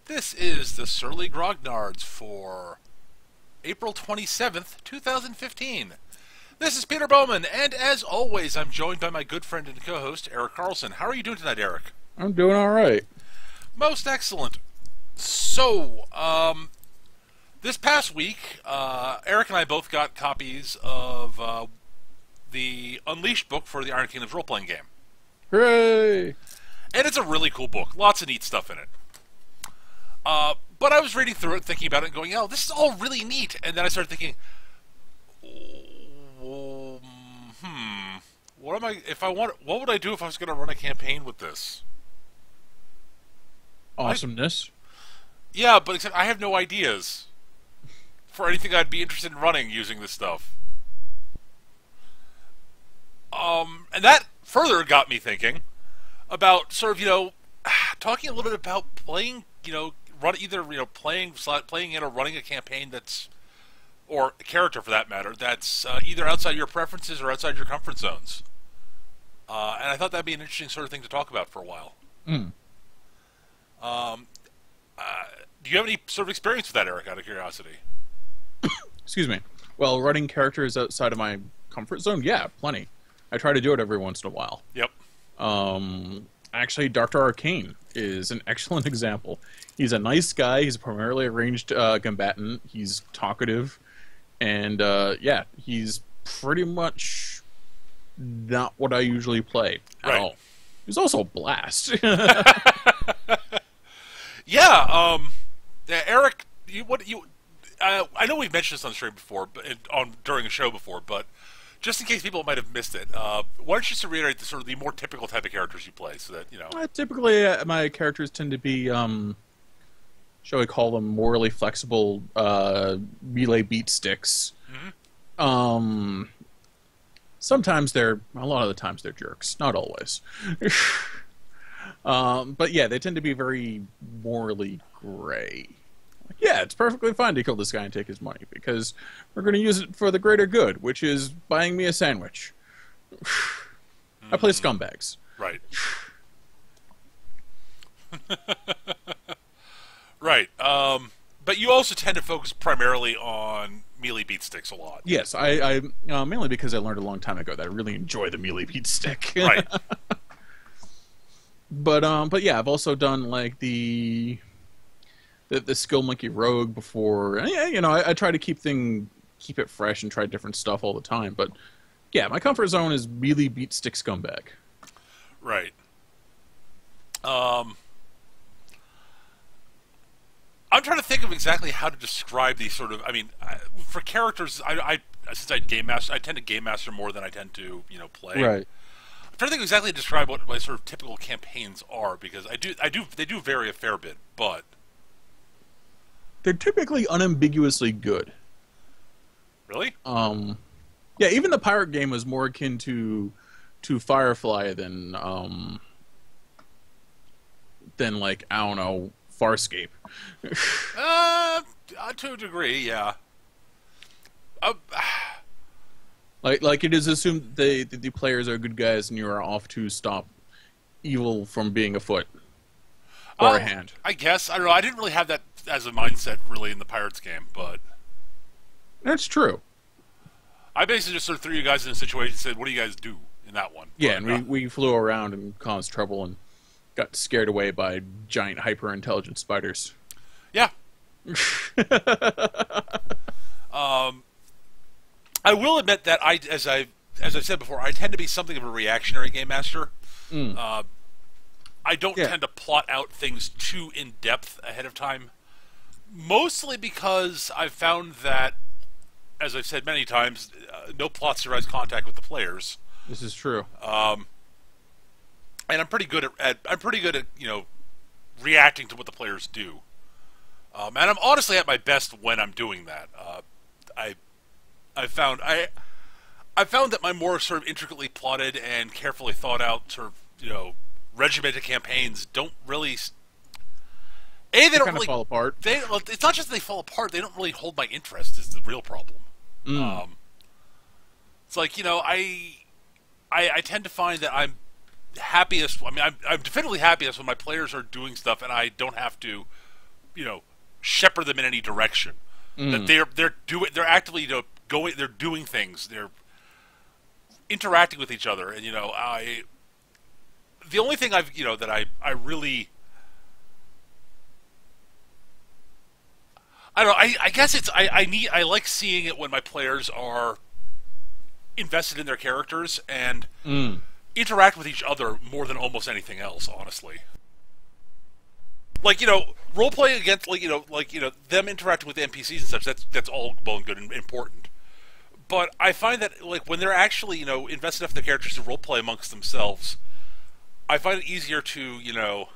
This is the Surly Grognards for April 27th, 2015. This is Peter Bowman, and as always, I'm joined by my good friend and co-host, Eric Carlson. How are you doing tonight, Eric? I'm doing all right. Most excellent. So, this past week, Eric and I both got copies of the Unleashed book for the Iron Kingdoms role-playing game. Hooray! And it's a really cool book. Lots of neat stuff in it. But I was reading through it, thinking about it, and going, "Oh, this is all really neat." And then I started thinking, what would I do if I was going to run a campaign with this? Awesomeness. Yeah, but except I have no ideas for anything I'd be interested in running using this stuff. And that further got me thinking about sort of, talking a little bit about playing, playing in or running a campaign that's, or a character for that matter, that's either outside your preferences or outside your comfort zones. And I thought that'd be an interesting sort of thing to talk about for a while. Mm. Do you have any sort of experience with that, Eric, out of curiosity? Excuse me. Well, running characters outside of my comfort zone, yeah, plenty. I try to do it every once in a while. Yep. Actually, Dr. Arcane is an excellent example. He's a nice guy. He's primarily a ranged combatant. He's talkative. And, yeah, he's pretty much not what I usually play at all. He's also a blast. Yeah, Eric, I know we've mentioned this on the stream before, but during a show before, but just in case people might have missed it, why don't you just reiterate the more typical type of characters you play, so that Typically, my characters tend to be, shall we call them, morally flexible melee beat sticks. Mm-hmm. Sometimes a lot of the times they're jerks, not always. But yeah, they tend to be very morally gray. Yeah, it's perfectly fine to kill this guy and take his money, because we're going to use it for the greater good, which is buying me a sandwich. I play scumbags. Right. Right. But you also tend to focus primarily on melee beat sticks a lot. Yes, I mainly because I learned a long time ago that I really enjoy the melee beat stick. Right. But yeah, I've also done like the skill monkey rogue before. Yeah, I try to keep it fresh and try different stuff all the time. But yeah, my comfort zone is melee beat stick scumbag. Right. I'm trying to think of exactly how to describe these sort of. I mean, for characters, since I tend to game master more than I tend to play. Right. I'm trying to think of exactly to describe what my sort of typical campaigns are, because they do vary a fair bit, but they're typically unambiguously good. Really? Yeah, even the pirate game was more akin to Firefly than like, I don't know, Farscape. To a degree, yeah. Like it is assumed that the players are good guys and you are off to stop evil from being afoot or a hand. I guess. I don't know. I didn't really have that as a mindset really in the Pirates game, but that's true. I basically just sort of threw you guys in a situation and said, "What do you guys do in that one?" Yeah, but, and we flew around and caused trouble and got scared away by giant hyper-intelligent spiders. Yeah. I will admit that as I said before, I tend to be something of a reactionary game master. I don't tend to plot out things too in depth ahead of time, mostly because I've found that, as I've said many times, no plot survives contact with the players. This is true. And I'm pretty good at reacting to what the players do. And I'm honestly at my best when I'm doing that. I found that my more sort of intricately plotted and carefully thought out sort of regimented campaigns don't really. They don't really fall apart. It's not just that they fall apart; they don't really hold my interest. Is the real problem. It's like I tend to find that I'm happiest. I mean, I'm definitively happiest when my players are doing stuff and I don't have to you know, shepherd them in any direction. That they're actively, you know, they're doing things, they're interacting with each other, and you know, the only thing I've, you know, that I really, I don't know, I guess it's I like seeing it when my players are invested in their characters and interact with each other more than almost anything else, honestly. Like, you know, role playing against, like, you know, them interacting with the NPCs and such. That's all well and good and important. But I find that, like, when they're actually, you know, invested enough in their characters to role play amongst themselves, I find it easier to, you know,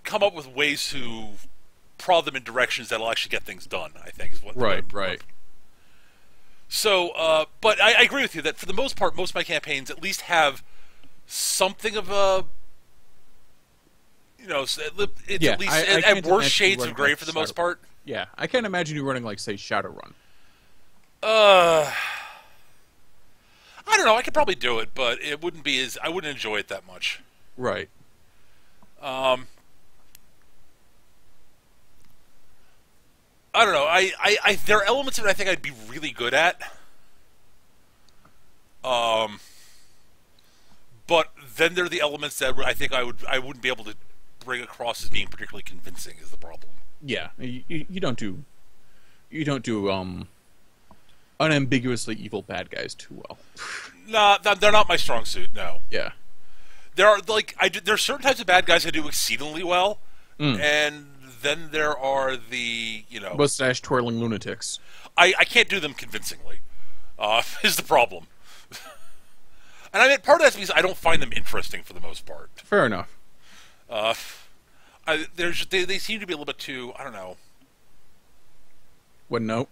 come up with ways to prod them in directions that'll actually get things done. I think is what. Right. So, but I agree with you that for the most part, most of my campaigns at least have something of a, you know, it's at least at worst shades of gray for the most part. Yeah, I can't imagine you running, like, say, Shadowrun. I don't know. I could probably do it, but it wouldn't be as, I wouldn't enjoy it that much. Right. I don't know. There are elements of it I think I'd be really good at. But then there are the elements that I think I wouldn't be able to bring across as being particularly convincing is the problem. Yeah, you don't do unambiguously evil bad guys too well. No, they're not my strong suit. No. Yeah. There are there are certain types of bad guys I do exceedingly well, and then there are the, you know, mustache twirling lunatics. I can't do them convincingly. Is the problem. And I mean, part of that's because I don't find them interesting for the most part. Fair enough. They seem to be a little bit too, I don't know. What note?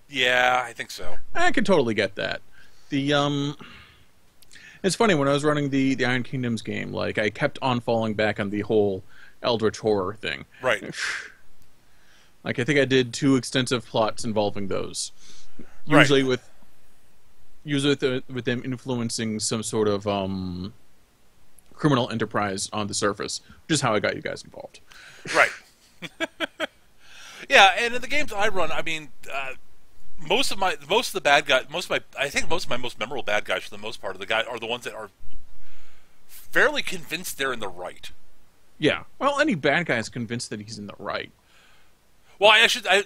Yeah, I think so. I can totally get that. It's funny, when I was running the Iron Kingdoms game, like, I kept on falling back on the whole Eldritch horror thing. Right. Like, I think I did 2 extensive plots involving those. Right. Usually with them influencing some sort of criminal enterprise on the surface, which is how I got you guys involved. Right. Yeah, and in the games I run, I mean, most of my most memorable bad guys for the most part are the ones that are fairly convinced they're in the right. Yeah. Well, any bad guy is convinced that he's in the right. Well, I think I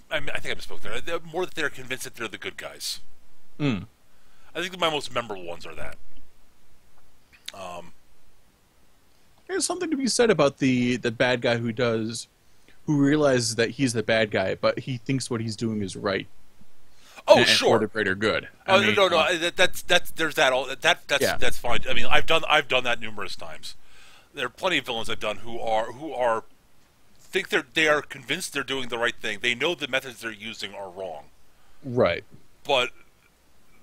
misspoke there. More that they're convinced that they're the good guys. I think my most memorable ones are that. There's something to be said about the bad guy who realizes that he's the bad guy, but he thinks what he's doing is right. Oh, sure. For the greater good. No. That's there's that. That's fine. I mean, I've done that numerous times. There are plenty of villains I've done who think they are convinced they're doing the right thing. They know the methods they're using are wrong. Right. But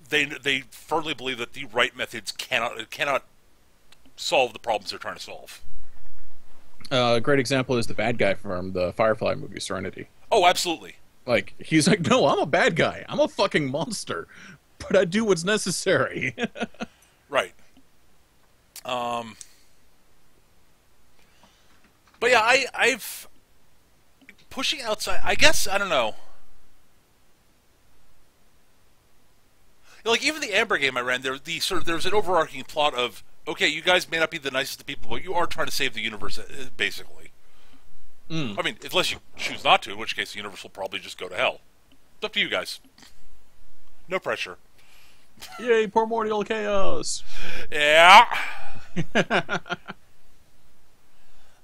they firmly believe that the right methods cannot solve the problems they're trying to solve. A great example is the bad guy from the Firefly movie, Serenity. Oh, absolutely. Like, he's like, no, I'm a bad guy. I'm a fucking monster. But I do what's necessary. Right. But yeah, I've pushing outside. I guess I don't know. Like, even the Amber game I ran, there was an overarching plot of, okay, you guys may not be the nicest of people, but you are trying to save the universe, basically. I mean, unless you choose not to, in which case the universe will probably just go to hell. It's up to you guys. No pressure. Yay, primordial chaos. Yeah.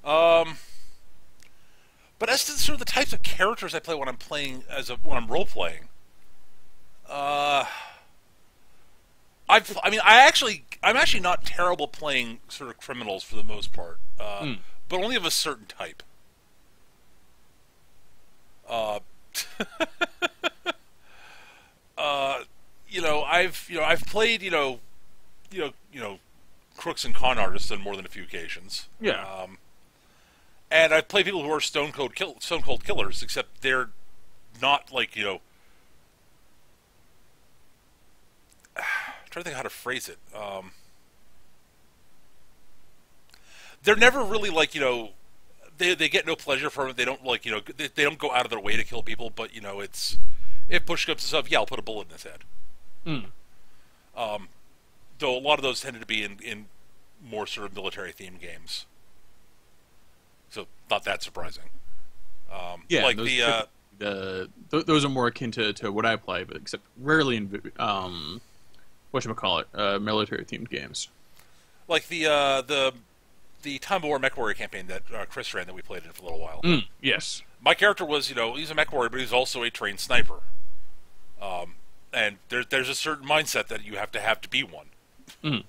But as to sort of the types of characters I play when I'm role playing, I'm actually not terrible playing sort of criminals for the most part, but only of a certain type. I've played crooks and con artists on more than a few occasions. Yeah. And I've played people who are stone cold killers, except they're not like, I'm trying to think how to phrase it. They're never really like, they get no pleasure from it. They don't they don't go out of their way to kill people. But it's if push comes to shove, yeah, I'll put a bullet in his head. Mm. Though a lot of those tended to be in more sort of military themed games, so not that surprising. Yeah, like those are more akin to what I play, but except rarely in whatchamacallit, military themed games. Like the Time of War Mech Warrior campaign that Chris ran that we played in for a little while. Yes. My character was, he's a mech warrior, but he's also a trained sniper. And there's a certain mindset that you have to be one. Mm.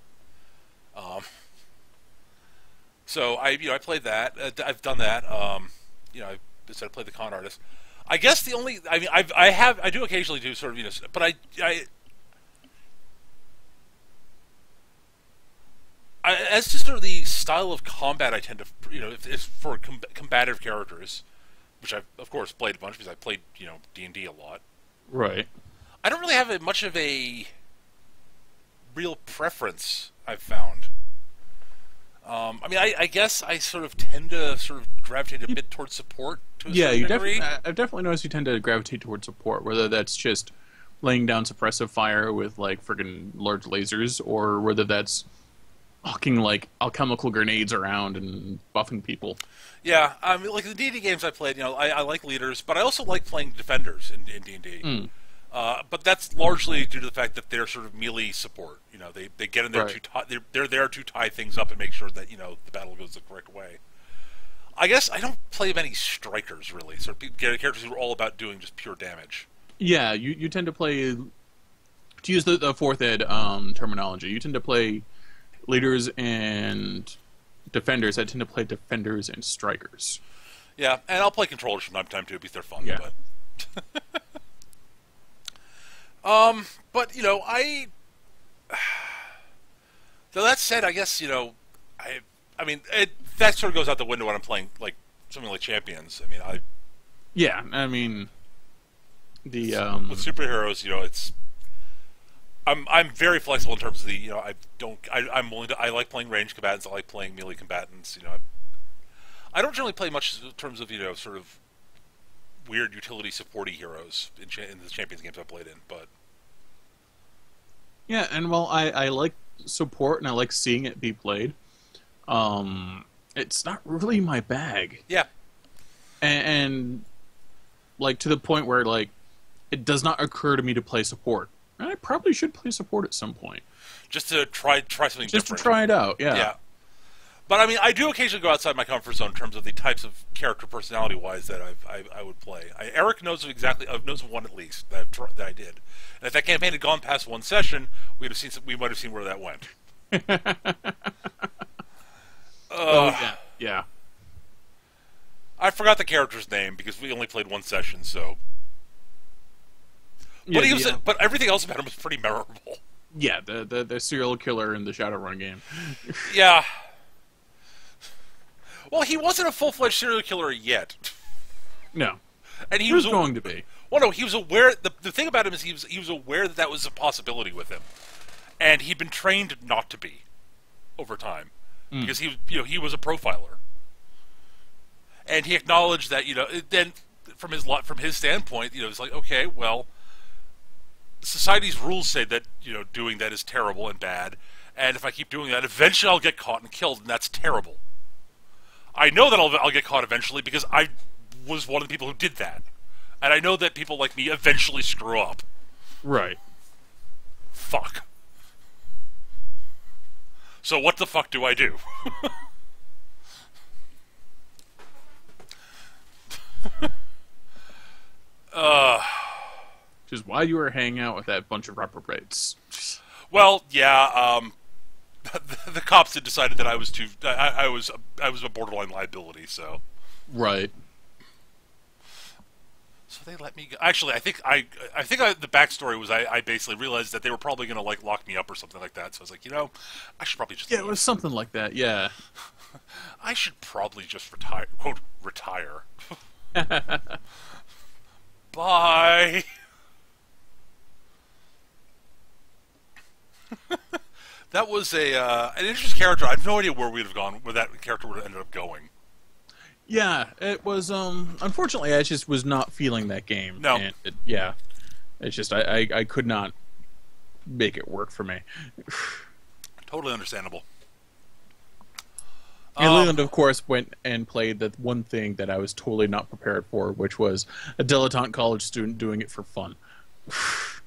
So I played that. I've done that. I said I played the con artist. I guess the only, I do occasionally do sort of, but as to sort of the style of combat I tend to, if for combative characters, which I've, of course, played a bunch because I played, D&D a lot. Right. I don't really have much of a real preference, I've found. I guess I sort of tend to sort of gravitate a bit towards support to a certain degree. I've definitely noticed you tend to gravitate towards support, whether that's just laying down suppressive fire with, like, friggin' large lasers, or whether that's hawking, like, alchemical grenades around and buffing people. Yeah, like the D&D games I played, I like leaders, but I also like playing defenders in D&D. Mm. But that's largely due to the fact that they're sort of melee support. They get in there right. they're there to tie things up and make sure that the battle goes the correct way. I guess I don't play many strikers really, so characters who are all about doing just pure damage. Yeah, you tend to play, to use the fourth ed terminology, you tend to play leaders and defenders. I tend to play defenders and strikers. Yeah, and I'll play controllers from time to time too because they're fun. Yeah. But though that said, I guess that sort of goes out the window when I'm playing like something like Champions. Yeah, the with superheroes, it's I'm very flexible in terms of the I'm willing to, I like playing ranged combatants. I like playing melee combatants. I don't generally play much in terms of sort of weird utility supporty heroes in the Champions games I played in, but yeah, and while I like support and I like seeing it be played, it's not really my bag. Yeah, and like to the point where like it does not occur to me to play support. And I probably should play support at some point, just to try something different. Just to try it out, yeah. Yeah. But I do occasionally go outside my comfort zone in terms of the types of character personality-wise that I would play. Eric knows knows of one at least that I did. And if that campaign had gone past one session, we might have seen where that went. Yeah. I forgot the character's name because we only played one session, so. But but everything else about him was pretty memorable. Yeah, the serial killer in the Shadowrun game. Yeah. Well, he wasn't a full-fledged serial killer yet. No. And he was going to be. Well, no, he was aware. The thing about him is he was aware that was a possibility with him, and he'd been trained not to be over time because he was a profiler, and he acknowledged that then from his standpoint it's like, okay, well, society's rules say that doing that is terrible and bad, and if I keep doing that, eventually I'll get caught and killed, and that's terrible. I know that I'll get caught eventually because I was one of the people who did that. And I know that people like me eventually screw up. Right. Fuck. So what the fuck do I do? Which is why you were hanging out with that bunch of reprobates. Well, yeah, the cops had decided that I was a borderline liability, so. Right. So they let me go. Actually, I think the backstory was I basically realized that they were probably going to like lock me up or something like that. So I was like, I should probably just it was something like that. Yeah. I should probably just retire. Quote, retire. Bye. That was an interesting character. I have no idea where we'd have gone, where that character would have ended up going. Yeah, it was. Unfortunately, I just was not feeling that game. No. And yeah, it's just I could not make it work for me. Totally understandable. And Leland, of course, went and played the one thing that I was totally not prepared for, which was a dilettante college student doing it for fun.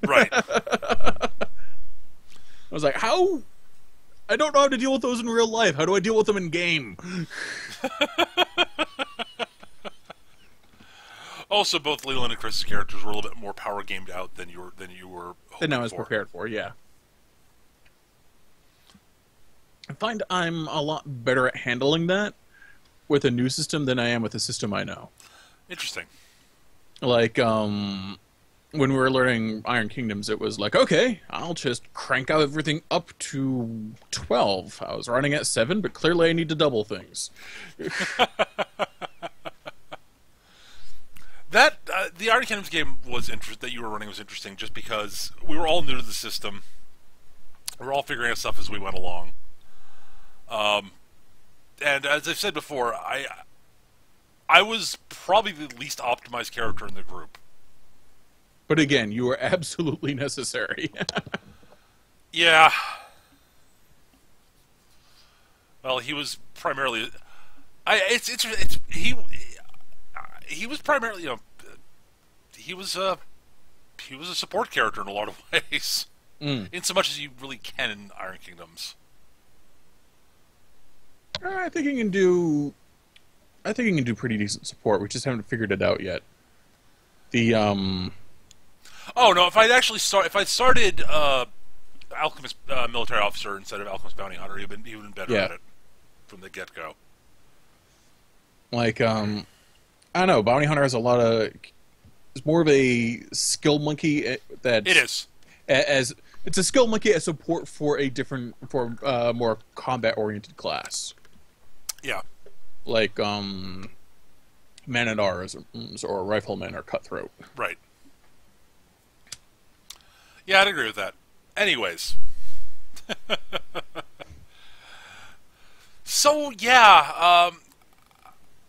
Right. I was like, how? I don't know how to deal with those in real life. How do I deal with them in game? Also, both Leland and Chris's characters were a little bit more power gamed out than you were hoping Than I was for. prepared for, yeah. I find I'm a lot better at handling that with a new system than I am with a system I know. Interesting. Like, when we were learning Iron Kingdoms, it was like, okay, I'll just crank out everything up to 12. I was running at 7, but clearly I need to double things. That the Iron Kingdoms game that you were running was interesting, just because we were all new to the system. We were all figuring out stuff as we went along. And as I've said before, I was probably the least optimized character in the group. But again, you were absolutely necessary. Yeah. Well, he was primarily. He was primarily, he was a support character in a lot of ways, in so much as you really can in Iron Kingdoms. I think he can do pretty decent support. We just haven't figured it out yet. The Oh no! If I started Alchemist Military Officer instead of Alchemist Bounty Hunter, he would have been better at it from the get go. Like I don't know. Bounty Hunter has a lot of. It's more of a skill monkey. That it is as it's a skill monkey as support for more combat oriented class. Yeah. Like Man-at-Arms or Rifleman or Cutthroat. Right. Yeah, I'd agree with that. Anyways. So, yeah,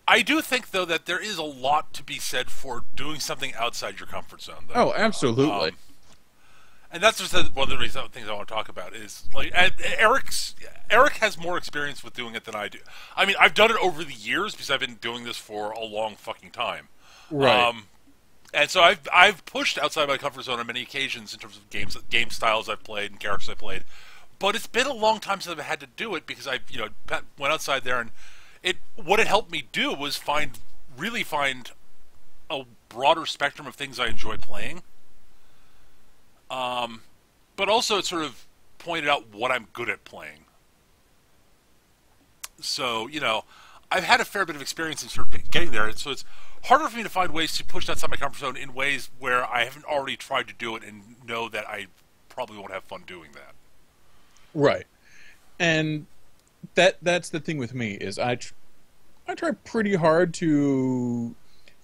I do think, though, that there is a lot to be said for doing something outside your comfort zone, though. Oh, absolutely. And that's just one of the things I want to talk about is, like, Eric has more experience with doing it than I do. I mean, I've done it over the years because I've been doing this for a long fucking time. Right. And so I've pushed outside my comfort zone on many occasions in terms of game styles I've played and characters I've played. But it's been a long time since I've had to do it because I went outside there, and what it helped me do was really find a broader spectrum of things I enjoy playing. But also it sort of pointed out what I'm good at playing. So, I've had a fair bit of experience in sort of getting there, and so it's harder for me to find ways to push outside my comfort zone in ways where I haven't already tried to do it and know that I probably won't have fun doing that. Right. And that's the thing with me is I try pretty hard to.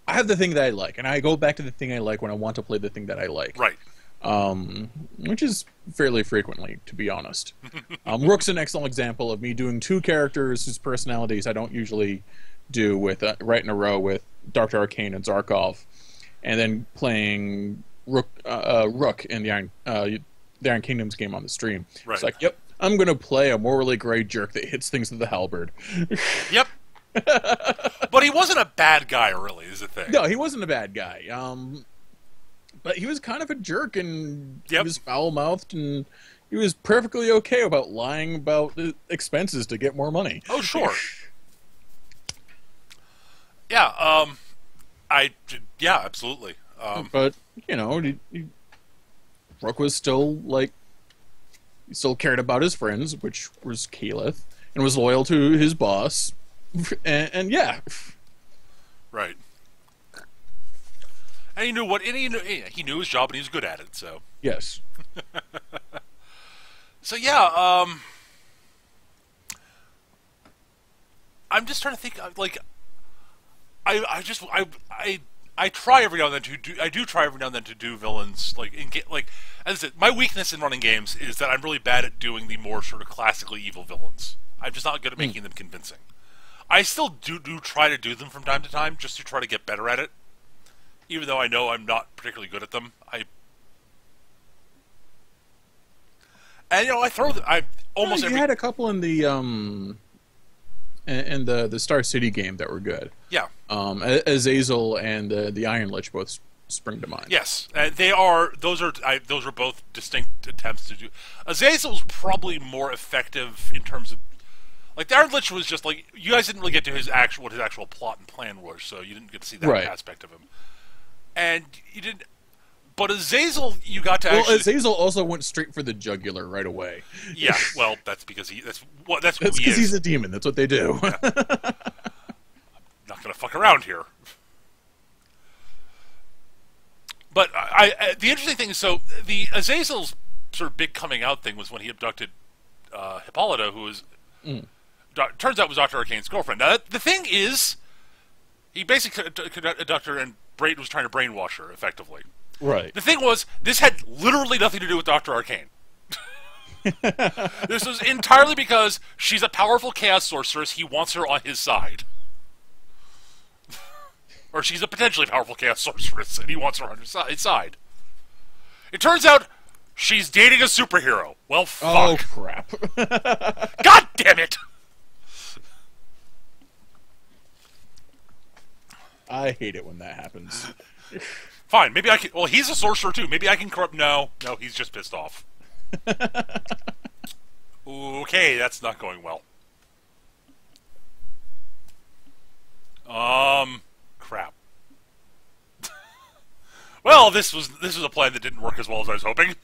I have the thing that I like, and I go back to the thing I like when I want to play the thing that I like. Right. Which is fairly frequently, to be honest. Rook's an excellent example of me doing two characters whose personalities I don't usually do with right in a row with Dr. Arcane and Zarkov, and then playing Rook in the Iron Kingdoms game on the stream. Right. It's like, yep, I'm going to play a morally gray jerk that hits things with the halberd. Yep. But he wasn't a bad guy, really, is the thing. No, he wasn't a bad guy. But he was kind of a jerk, and he was foul-mouthed, and he was perfectly okay about lying about the expenses to get more money. Oh, sure. Yeah, absolutely. But, Rook was still, he still cared about his friends, which was Keyleth, and was loyal to his boss, and yeah. Right. And he knew he knew his job, and he was good at it, so. Yes. So, yeah, I'm just trying to think, I try every now and then to do villains, as I said, my weakness in running games is that I'm really bad at doing the more sort of classically evil villains. I'm just not good at making them convincing. I still do try to do them from time to time, just to try to get better at it. Even though I know I'm not particularly good at them, and I throw I almost you had a couple in the Star City game that were good. Yeah. Azazel and the Iron Lich both spring to mind. Yes, those are both distinct attempts to do. Azazel's probably more effective in terms of, like, the Iron Lich was just like, you guys didn't really get to what his actual plot and plan was, so you didn't get to see that aspect of him. And you didn't. But Azazel, you got to actually. Well, Azazel also went straight for the jugular right away. Yeah, well, that's because that's who because he's a demon. That's what they do. Yeah. I'm not gonna fuck around here. But the interesting thing is, so the Azazel's sort of big coming out thing was when he abducted Hippolyta, who was turns out was Dr. Arcane's girlfriend. Now the thing is, he basically abducted her, and Braid was trying to brainwash her effectively. Right. The thing was, this had literally nothing to do with Dr. Arcane. This was entirely because she's a powerful chaos sorceress. He wants her on his side. Or she's a potentially powerful chaos sorceress, and he wants her on his side. It turns out she's dating a superhero. Well, fuck. Oh, crap. God damn it! I hate it when that happens. Fine, maybe I can... Well, he's a sorcerer, too. Maybe I can corrupt... No, he's just pissed off. Okay, that's not going well. Crap. Well, this was a plan that didn't work as well as I was hoping.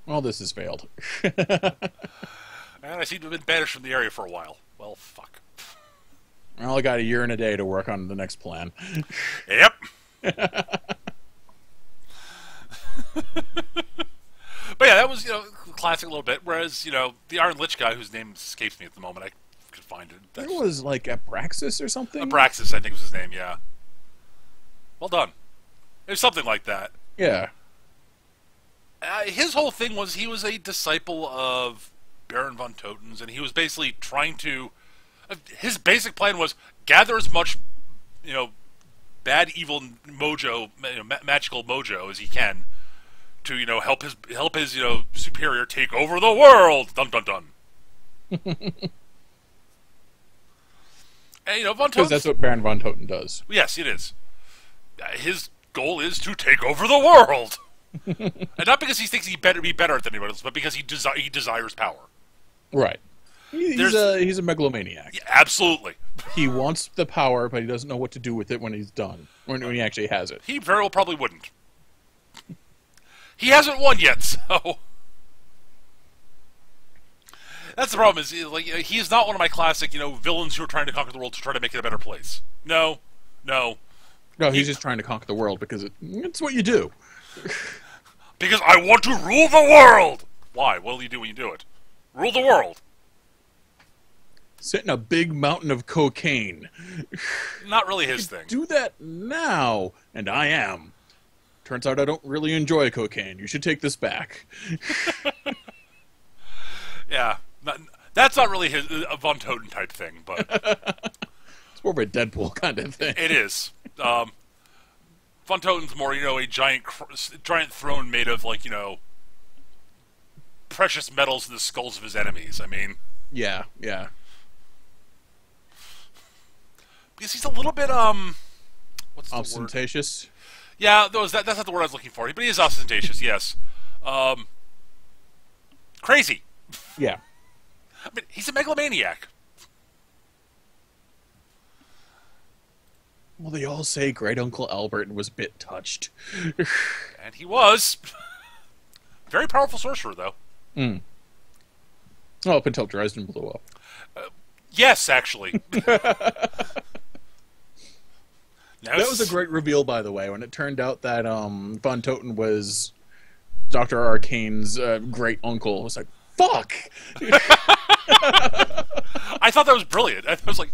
Well, this has failed. And I seem to have been banished from the area for a while. Well, fuck. Well, I got a year and a day to work on the next plan. Yep. But yeah, that was, classic a little bit. Whereas, the Iron Lich guy, whose name escapes me at the moment, I could find it. It was like Abraxas or something? Abraxas, I think was his name, yeah. Well done. It was something like that. Yeah. His whole thing was he was a disciple of Baron von Toten's, and he was basically trying to... His basic plan was gather as much, bad, evil mojo, magical mojo as he can to, help his superior take over the world. Dun dun dun. And von Toten. Because that's what Baron von Toten does. Yes, it is. His goal is to take over the world, and not because he thinks he'd be better than anybody else, but because he desires power. Right. He's a megalomaniac. Yeah, absolutely. He wants the power, but he doesn't know what to do with it when he's done. When he actually has it. He very well probably wouldn't. He hasn't won yet, so... That's the problem, is he is not one of my classic, villains who are trying to conquer the world to try to make it a better place. No. No, he's just trying to conquer the world because it's what you do. Because I want to rule the world! Why? What will you do when you do it? Rule the world. Sit in a big mountain of cocaine. Not really his thing. Do that now, and I am. Turns out I don't really enjoy cocaine. You should take this back. Yeah. That's not really a Von Toten type thing, but... It's more of a Deadpool kind of thing. It is. Von Toten's more, a giant throne made of, precious metals in the skulls of his enemies. I mean... Yeah. Because he's a little bit, what's the word? Ostentatious? Yeah, that's not the word I was looking for. But he is ostentatious, yes. Crazy. Yeah. I mean, he's a megalomaniac. Well, they all say Great Uncle Albert was a bit touched. And he was. Very powerful sorcerer, though. Well, up until Dresden blew up. Yes, actually. That was a great reveal, by the way, when it turned out that Von Toten was Dr. Arcane's great uncle. I was like, fuck! I thought that was brilliant. I was like,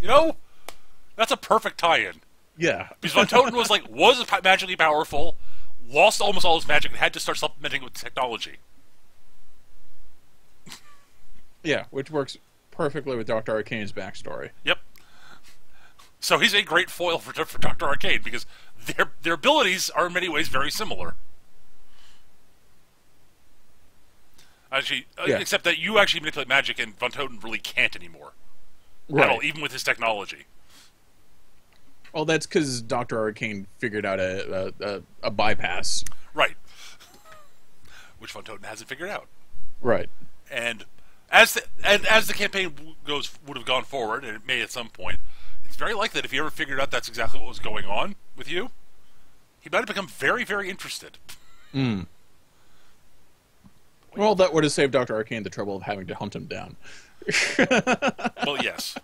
that's a perfect tie-in. Yeah. Because Von Toten was magically powerful, lost almost all his magic, and had to start supplementing with technology. Yeah, which works perfectly with Dr. Arcane's backstory. Yep. So he's a great foil for Dr. Arcane because their abilities are in many ways very similar. Actually, except that you actually manipulate magic, and Von Toten really can't anymore. Right. At all, even with his technology. Well, that's because Dr. Arcane figured out a bypass. Right. Which Von Toten hasn't figured out. Right. And as the campaign would have gone forward, and it may at some point, it's very likely that if he ever figured out that's exactly what was going on with you, he might have become very, very interested. Mm. Well, that would have saved Dr. Arcane the trouble of having to hunt him down. Well, yes.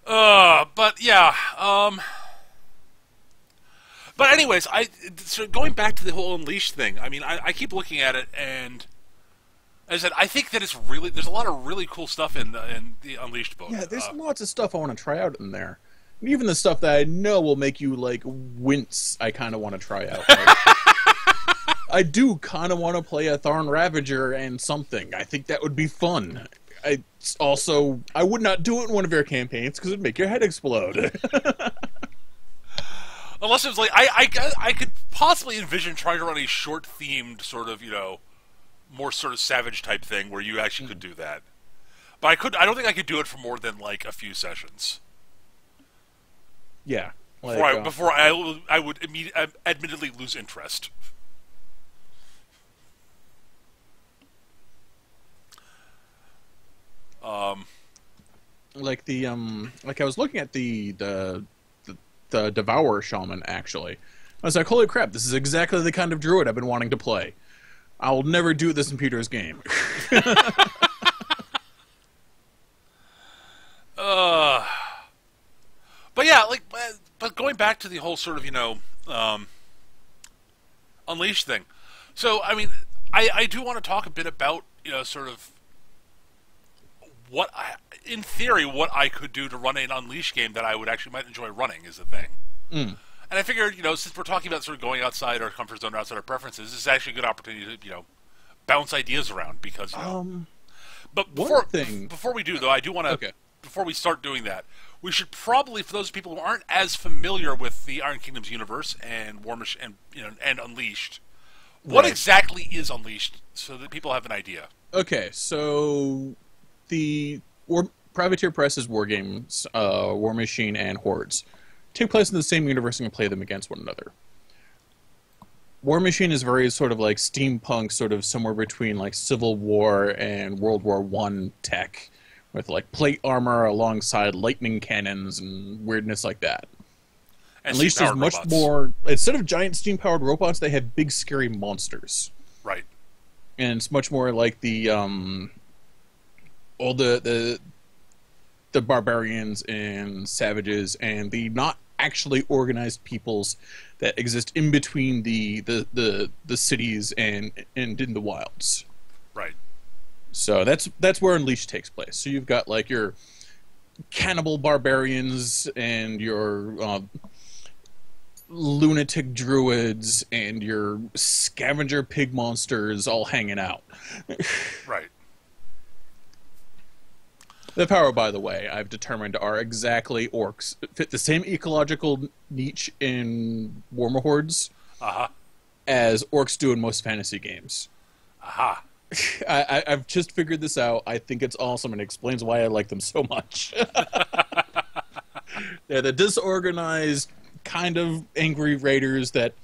But yeah. But anyways, so going back to the whole Unleashed thing, I mean, I keep looking at it, and as I said, I think that there's a lot of really cool stuff in the Unleashed book. Yeah, there's lots of stuff I want to try out in there. And even the stuff that I know will make you, like, wince, I kind of want to try out. Like, I do kind of want to play a Tharn Ravager and something. I think that would be fun. I would not do it in one of your campaigns because it'd make your head explode. Unless it was like, I could possibly envision trying to run a short-themed sort of, more sort of savage type thing where you actually could do that. But I don't think I could do it for more than, like, a few sessions. Yeah. Before I would admittedly lose interest. Like I was looking at the Devourer Shaman, actually. I was like, holy crap, this is exactly the kind of druid I've been wanting to play. I'll never do this in Peter's game. But yeah, but going back to the whole sort of, Unleashed thing. So, I mean, I do want to talk a bit about, sort of in theory, what I could do to run an Unleashed game that I would actually might enjoy running is the thing. Mm. And I figured, since we're talking about sort of going outside our comfort zone or outside our preferences, this is actually a good opportunity to, bounce ideas around because, But before we do, though, I do want to, before we start doing that, we should probably, for those people who aren't as familiar with the Iron Kingdoms universe and War Machine and Unleashed, what exactly is Unleashed, so that people have an idea? Okay, so the Privateer Press's war games, War Machine and Hordes, take place in the same universe and can play them against one another. War Machine is very sort of like steampunk, sort of somewhere between like Civil War and World War I tech, with like plate armor alongside lightning cannons and weirdness like that. And Unleashed is much more, instead of giant steam-powered robots, they have big scary monsters. Right. And it's much more like the all the barbarians and savages and the not actually organized peoples that exist in between the cities and in the wilds. Right. So that's where Unleashed takes place. So you've got like your cannibal barbarians and your lunatic druids and your scavenger pig monsters all hanging out. Right. The power, by the way, I've determined are exactly orcs. Fit the same ecological niche in Warhammer Hordes as orcs do in most fantasy games. Aha. I've just figured this out. I think it's awesome and explains why I like them so much. They're the disorganized, kind of angry raiders that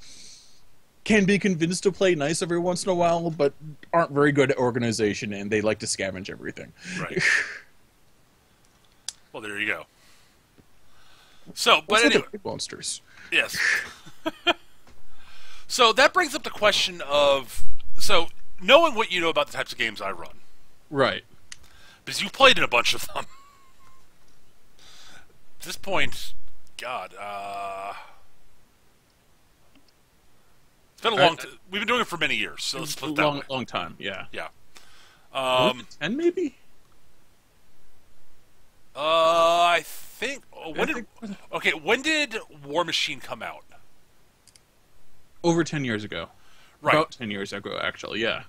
can be convinced to play nice every once in a while, but aren't very good at organization, and they like to scavenge everything. Right. Well, there you go. So, but anyway, monsters. Yes. So that brings up the question of knowing what you know about the types of games I run, right? Because you played in a bunch of them. At this point, God, it's been a long. We've been doing it for many years, so let's put it that way. Long time, yeah. Yeah. 10 maybe. I think. When did War Machine come out? Over 10 years ago. Right. About 10 years ago, actually. Yeah.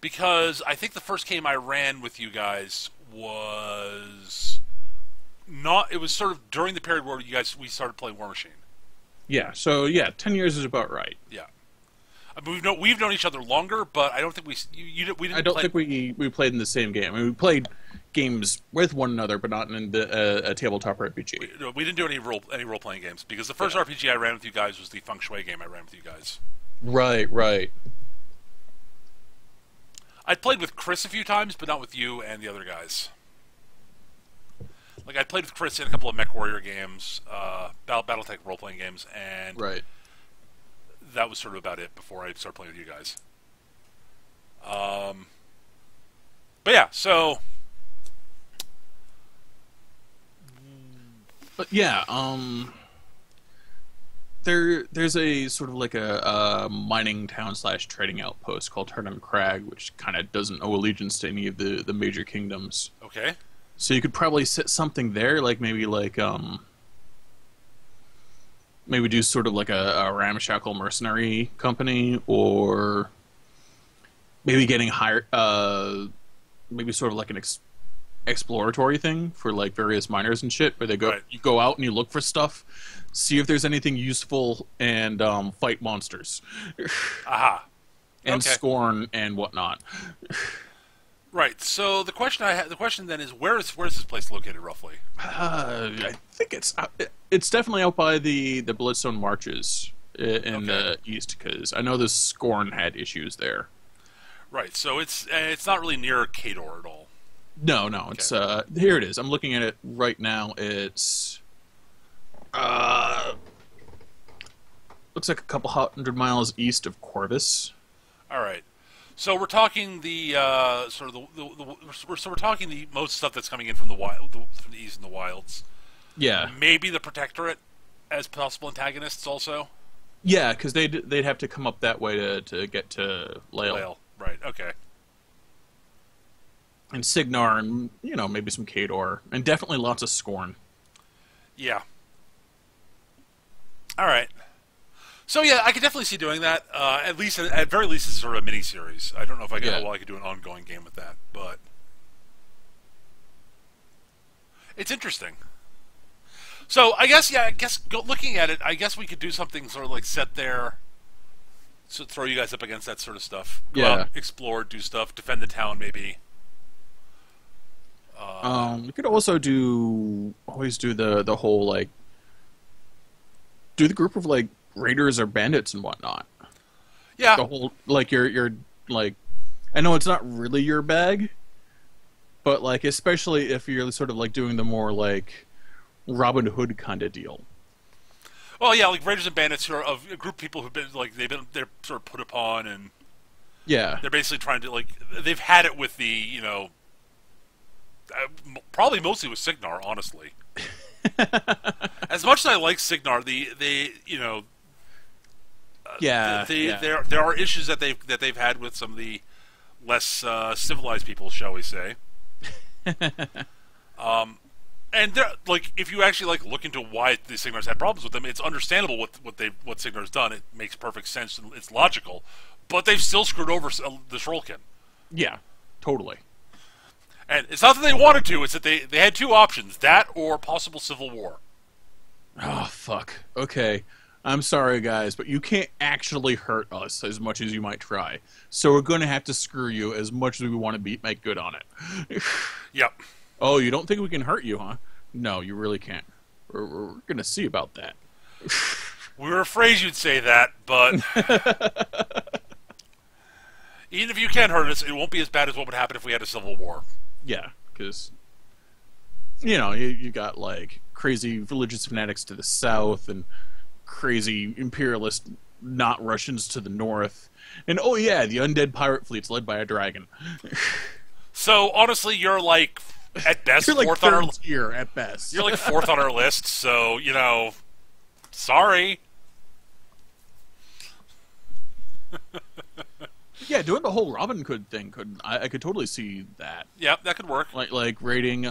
because I think the first game I ran with you guys was not. It was sort of during the period where we started playing War Machine. Yeah. So yeah, 10 years is about right. Yeah. I mean, we've known each other longer, but I don't think we didn't. I don't think we played in the same game. I mean, we played games with one another, but not in a tabletop RPG. We didn't do any role playing games because the first RPG I ran with you guys was the Feng Shui game I ran with you guys. Right. I'd played with Chris a few times, but not with you and the other guys. Like I played with Chris in a couple of MechWarrior games, BattleTech role playing games, and that was sort of about it before I started playing with you guys. But yeah, so. But yeah, there's a sort of like a mining town / trading outpost called Turner Crag, which kind of doesn't owe allegiance to any of the major kingdoms. Okay. So you could probably set something there, like maybe do sort of like a ramshackle mercenary company, or maybe getting hired, maybe sort of like an exploratory thing for like various miners and shit, where you go out and you look for stuff, see if there's anything useful, and fight monsters. Aha. And scorn and whatnot. Right. So the question then is, where's this place located roughly? I think it's definitely out by the Bloodstone Marches in the east, because I know the Scorn had issues there. Right. So it's not really near Kador at all. No. It's here it is. I'm looking at it right now. It's looks like a couple 100 miles east of Corvus. All right. So we're talking the we're talking the most stuff that's coming in from the wild, from the east and the wilds. Yeah. Maybe the Protectorate as possible antagonists also. Yeah, because they'd have to come up that way to get to Lael. Right. Okay. And Signar, and maybe some Kador, and definitely lots of Scorn. Yeah. All right. So yeah, I could definitely see doing that. At very least, it's sort of a mini series. I don't know if I could do an ongoing game with that, but it's interesting. So I guess looking at it, I guess we could do something sort of like set there, so throw you guys up against that sort of stuff. Go out, explore, do stuff, defend the town, maybe. We could also always do the whole like do the group of like raiders or bandits and whatnot. Yeah. The whole like you're like, I know it's not really your bag, but like especially if you're sort of like doing the more like Robin Hood kind of deal. Well, yeah, like raiders and bandits who are of a group of people who've been like they're sort of put upon, and they're basically trying to like they've had it with the probably mostly with Signar, honestly. As much as I like Signar, there are issues that they've had with some of the less civilized people, shall we say. And like, if you actually like look into why the Signars had problems with them, it's understandable what Signar's done. It makes perfect sense and it's logical, but they've still screwed over the Shrolkin. Yeah, totally. And it's not that they wanted to; it's that they had two options: that or possible civil war. Oh fuck. Okay. I'm sorry, guys, but you can't actually hurt us as much as you might try. So we're going to have to screw you as much as we want to make good on it. Yep. Oh, you don't think we can hurt you, huh? No, you really can't. We're going to see about that. We were afraid you'd say that, but even if you can hurt us, it won't be as bad as what would happen if we had a civil war. Yeah, because, you got, like, crazy religious fanatics to the south and crazy imperialist not Russians to the north. And, oh yeah, the undead pirate fleet's led by a dragon. So, honestly, you're, like, at best, you're like fourth on our tier at best. You're, like, fourth on our list, so, sorry. Yeah, doing the whole Robin Hood thing I could totally see that. Yeah, that could work. Like raiding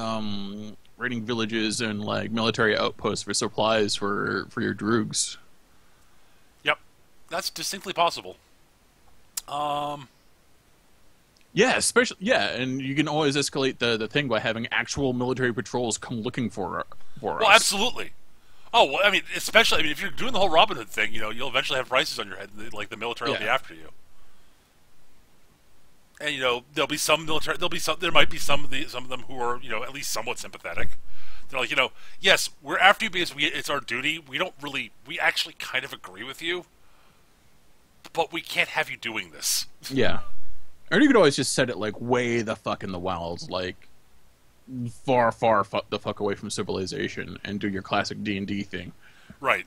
villages and like military outposts for supplies for your droogs. Yep, that's distinctly possible. Yeah, especially and you can always escalate the thing by having actual military patrols come looking for Well, us. absolutely. Oh, well, I mean, especially, I mean, if you're doing the whole Robin Hood thing, you'll eventually have prices on your head. Like the military will be Yeah. after you, and there'll be some military. There might be some of them who are at least somewhat sympathetic. They're like, yes, we're after you because it's our duty. We actually kind of agree with you, but we can't have you doing this. Yeah. Or you could always just set it like way the fuck in the wilds, like far, the fuck away from civilization, and do your classic D&D thing. Right.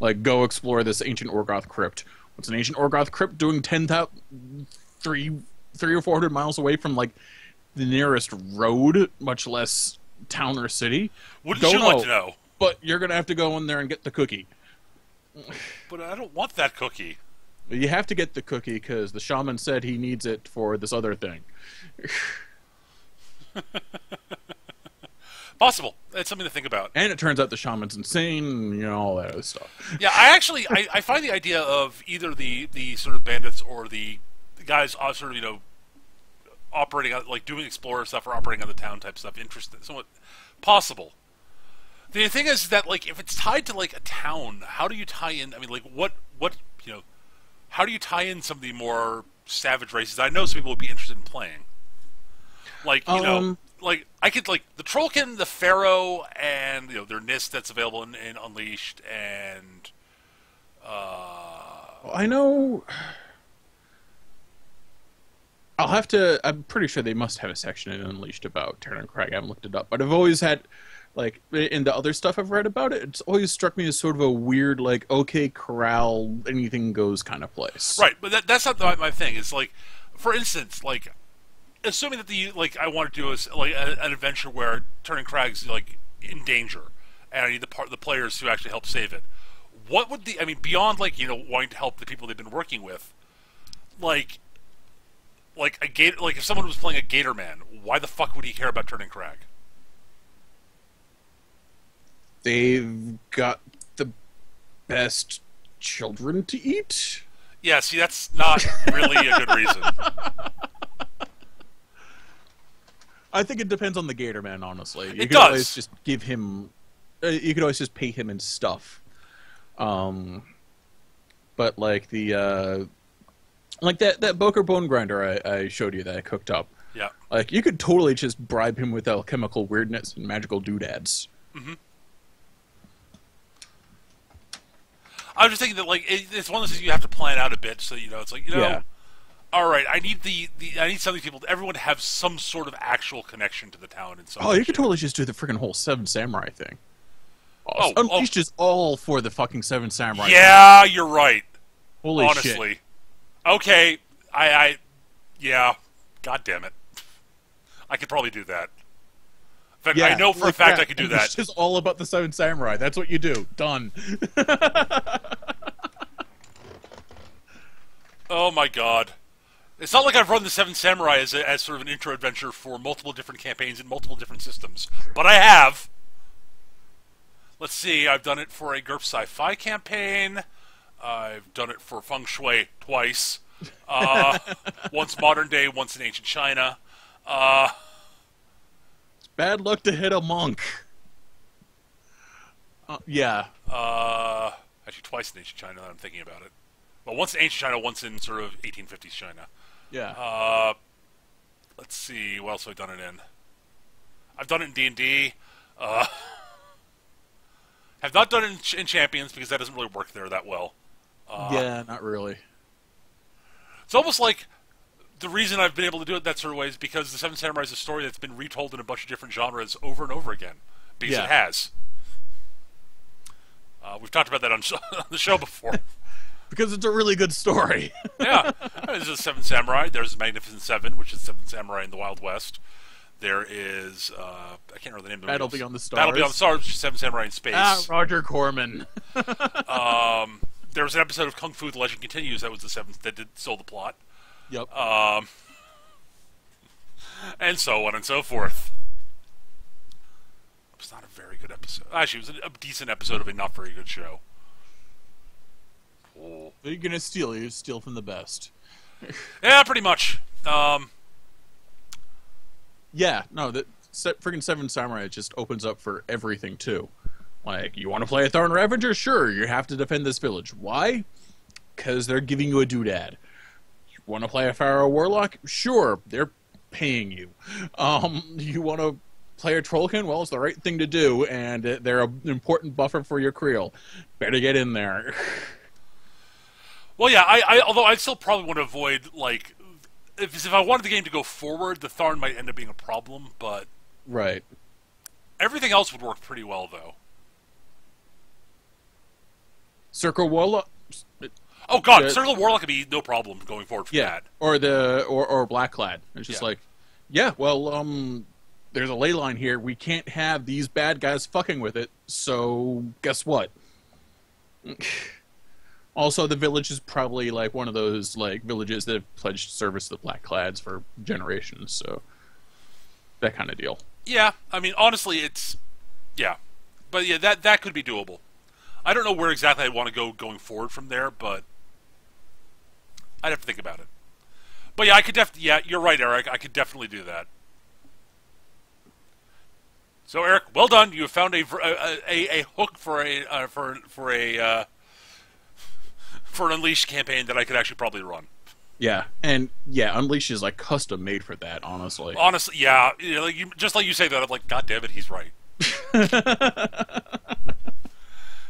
Like, go explore this ancient Orgoth crypt. What's an ancient Orgoth crypt doing 300 or 400 miles away from, like, the nearest road, much less town or city? Wouldn't you like to know? But you're gonna have to go in there and get the cookie. But I don't want that cookie. You have to get the cookie because the shaman said he needs it for this other thing. Possible. It's something to think about. And it turns out the shaman's insane, all that other stuff. Yeah, I find the idea of either the sort of bandits or the guys sort of operating like doing explorer stuff or operating on the town type stuff interesting, somewhat possible. The thing is that like if it's tied to like a town, how do you tie in? I mean, like what how do you tie in some of the more savage races? I know some people would be interested in playing. Like like I could like the Trollkin, the Pharaoh, and their Nist that's available in Unleashed, and I know. I'm pretty sure they must have a section in Unleashed about Terran Crag. I haven't looked it up, but I've always had, like, in the other stuff I've read about it, it's always struck me as sort of a weird, like, okay, corral, anything goes kind of place. Right, but that's not my thing. It's like, for instance, like, assuming that I want to do is like an adventure where Turning Crag's like in danger, and I need the players to actually help save it. What would beyond like wanting to help the people they've been working with, like a gator, like if someone was playing a Gator Man, why the fuck would he care about Turning Crag? They've got the best children to eat. Yeah, see, that's not really a good reason. I think it depends on the Gator Man, honestly. You It could always does. just give him. You could always just pay him in stuff. But like like that Boker Bone Grinder I showed you that I cooked up. Yeah. Like you could totally just bribe him with alchemical weirdness and magical doodads. Mm-hmm. I was just thinking that like it's one of those things you have to plan out a bit, so it's like Yeah. all right, I need I need some of these people, everyone to have some sort of actual connection to the town in some Oh, you way, could totally just do the freaking whole Seven Samurai thing. Oh, Unleashed is all for the fucking Seven Samurai. Yeah, you're right. Holy honestly. shit. Okay, yeah. God damn it. I could probably do that. In fact, I know for a fact I could do that. It's just all about the Seven Samurai. That's what you do. Done. Oh my god. It's not like I've run the Seven Samurai as sort of an intro adventure for multiple different campaigns in multiple different systems, but I have. Let's see, I've done it for a GURP Sci-Fi campaign. I've done it for Feng Shui twice. Once modern day, once in ancient China. It's bad luck to hit a monk. Yeah. Actually, twice in ancient China. Now that I'm thinking about it. Well, once in ancient China, once in sort of 1850s China. Yeah. Let's see, what else have I done it in? I've done it in D&D. Have not done it in Champions because that doesn't really work there that well. Yeah, not really. It's almost like the reason I've been able to do it that sort of way is because the Seven Samurai is a story that's been retold in a bunch of different genres over and over again. Because it has. We've talked about that on the show before. Because it's a really good story. Yeah. There's the Seven Samurai. There's the Magnificent Seven, which is Seven Samurai in the Wild West. There is, I can't remember the name of the Battle movies. Beyond the Stars. Battle Beyond the Stars, which is Seven Samurai in Space. Roger Corman. There was an episode of Kung Fu: The Legend Continues that was the seventh that stole the plot. Yep. And so on and so forth. It was not a very good episode. Actually, it was a decent episode of a not very good show. Oh. If you're gonna steal, you steal from the best. Yeah, pretty much. Yeah, no, the freaking Seven Samurai just opens up for everything too. Like, you want to play a Thorn Ravager? Sure, you have to defend this village. Why? Because they're giving you a doodad. You want to play a Pharaoh Warlock? Sure, they're paying you. You want to play a Trollkin? Well, it's the right thing to do, and they're an important buffer for your Creel. Better get in there. Well, yeah, although I still probably want to avoid, like, if I wanted the game to go forward, the Tharn might end up being a problem, but... Right. Everything else would work pretty well, though. Circle Warlock? Oh god, Circle Warlock could be no problem going forward for that. Or Blackclad. It's just like, yeah, well, there's a ley line here. We can't have these bad guys fucking with it, so guess what? Also, the village is probably like one of those like villages that have pledged service to the Blackclads for generations, so that kind of deal. Yeah, I mean, honestly, it's... Yeah. But yeah, that could be doable. I don't know where exactly I want to go going forward from there, but I'd have to think about it. But yeah, I could definitely... Yeah, you're right, Eric. I could definitely do that. So, Eric, well done. You have found a hook for an Unleashed campaign that I could actually probably run. Yeah, and yeah, Unleashed is like custom made for that. Honestly, yeah, you know, just like you say that, I'm like, God damn it, he's right.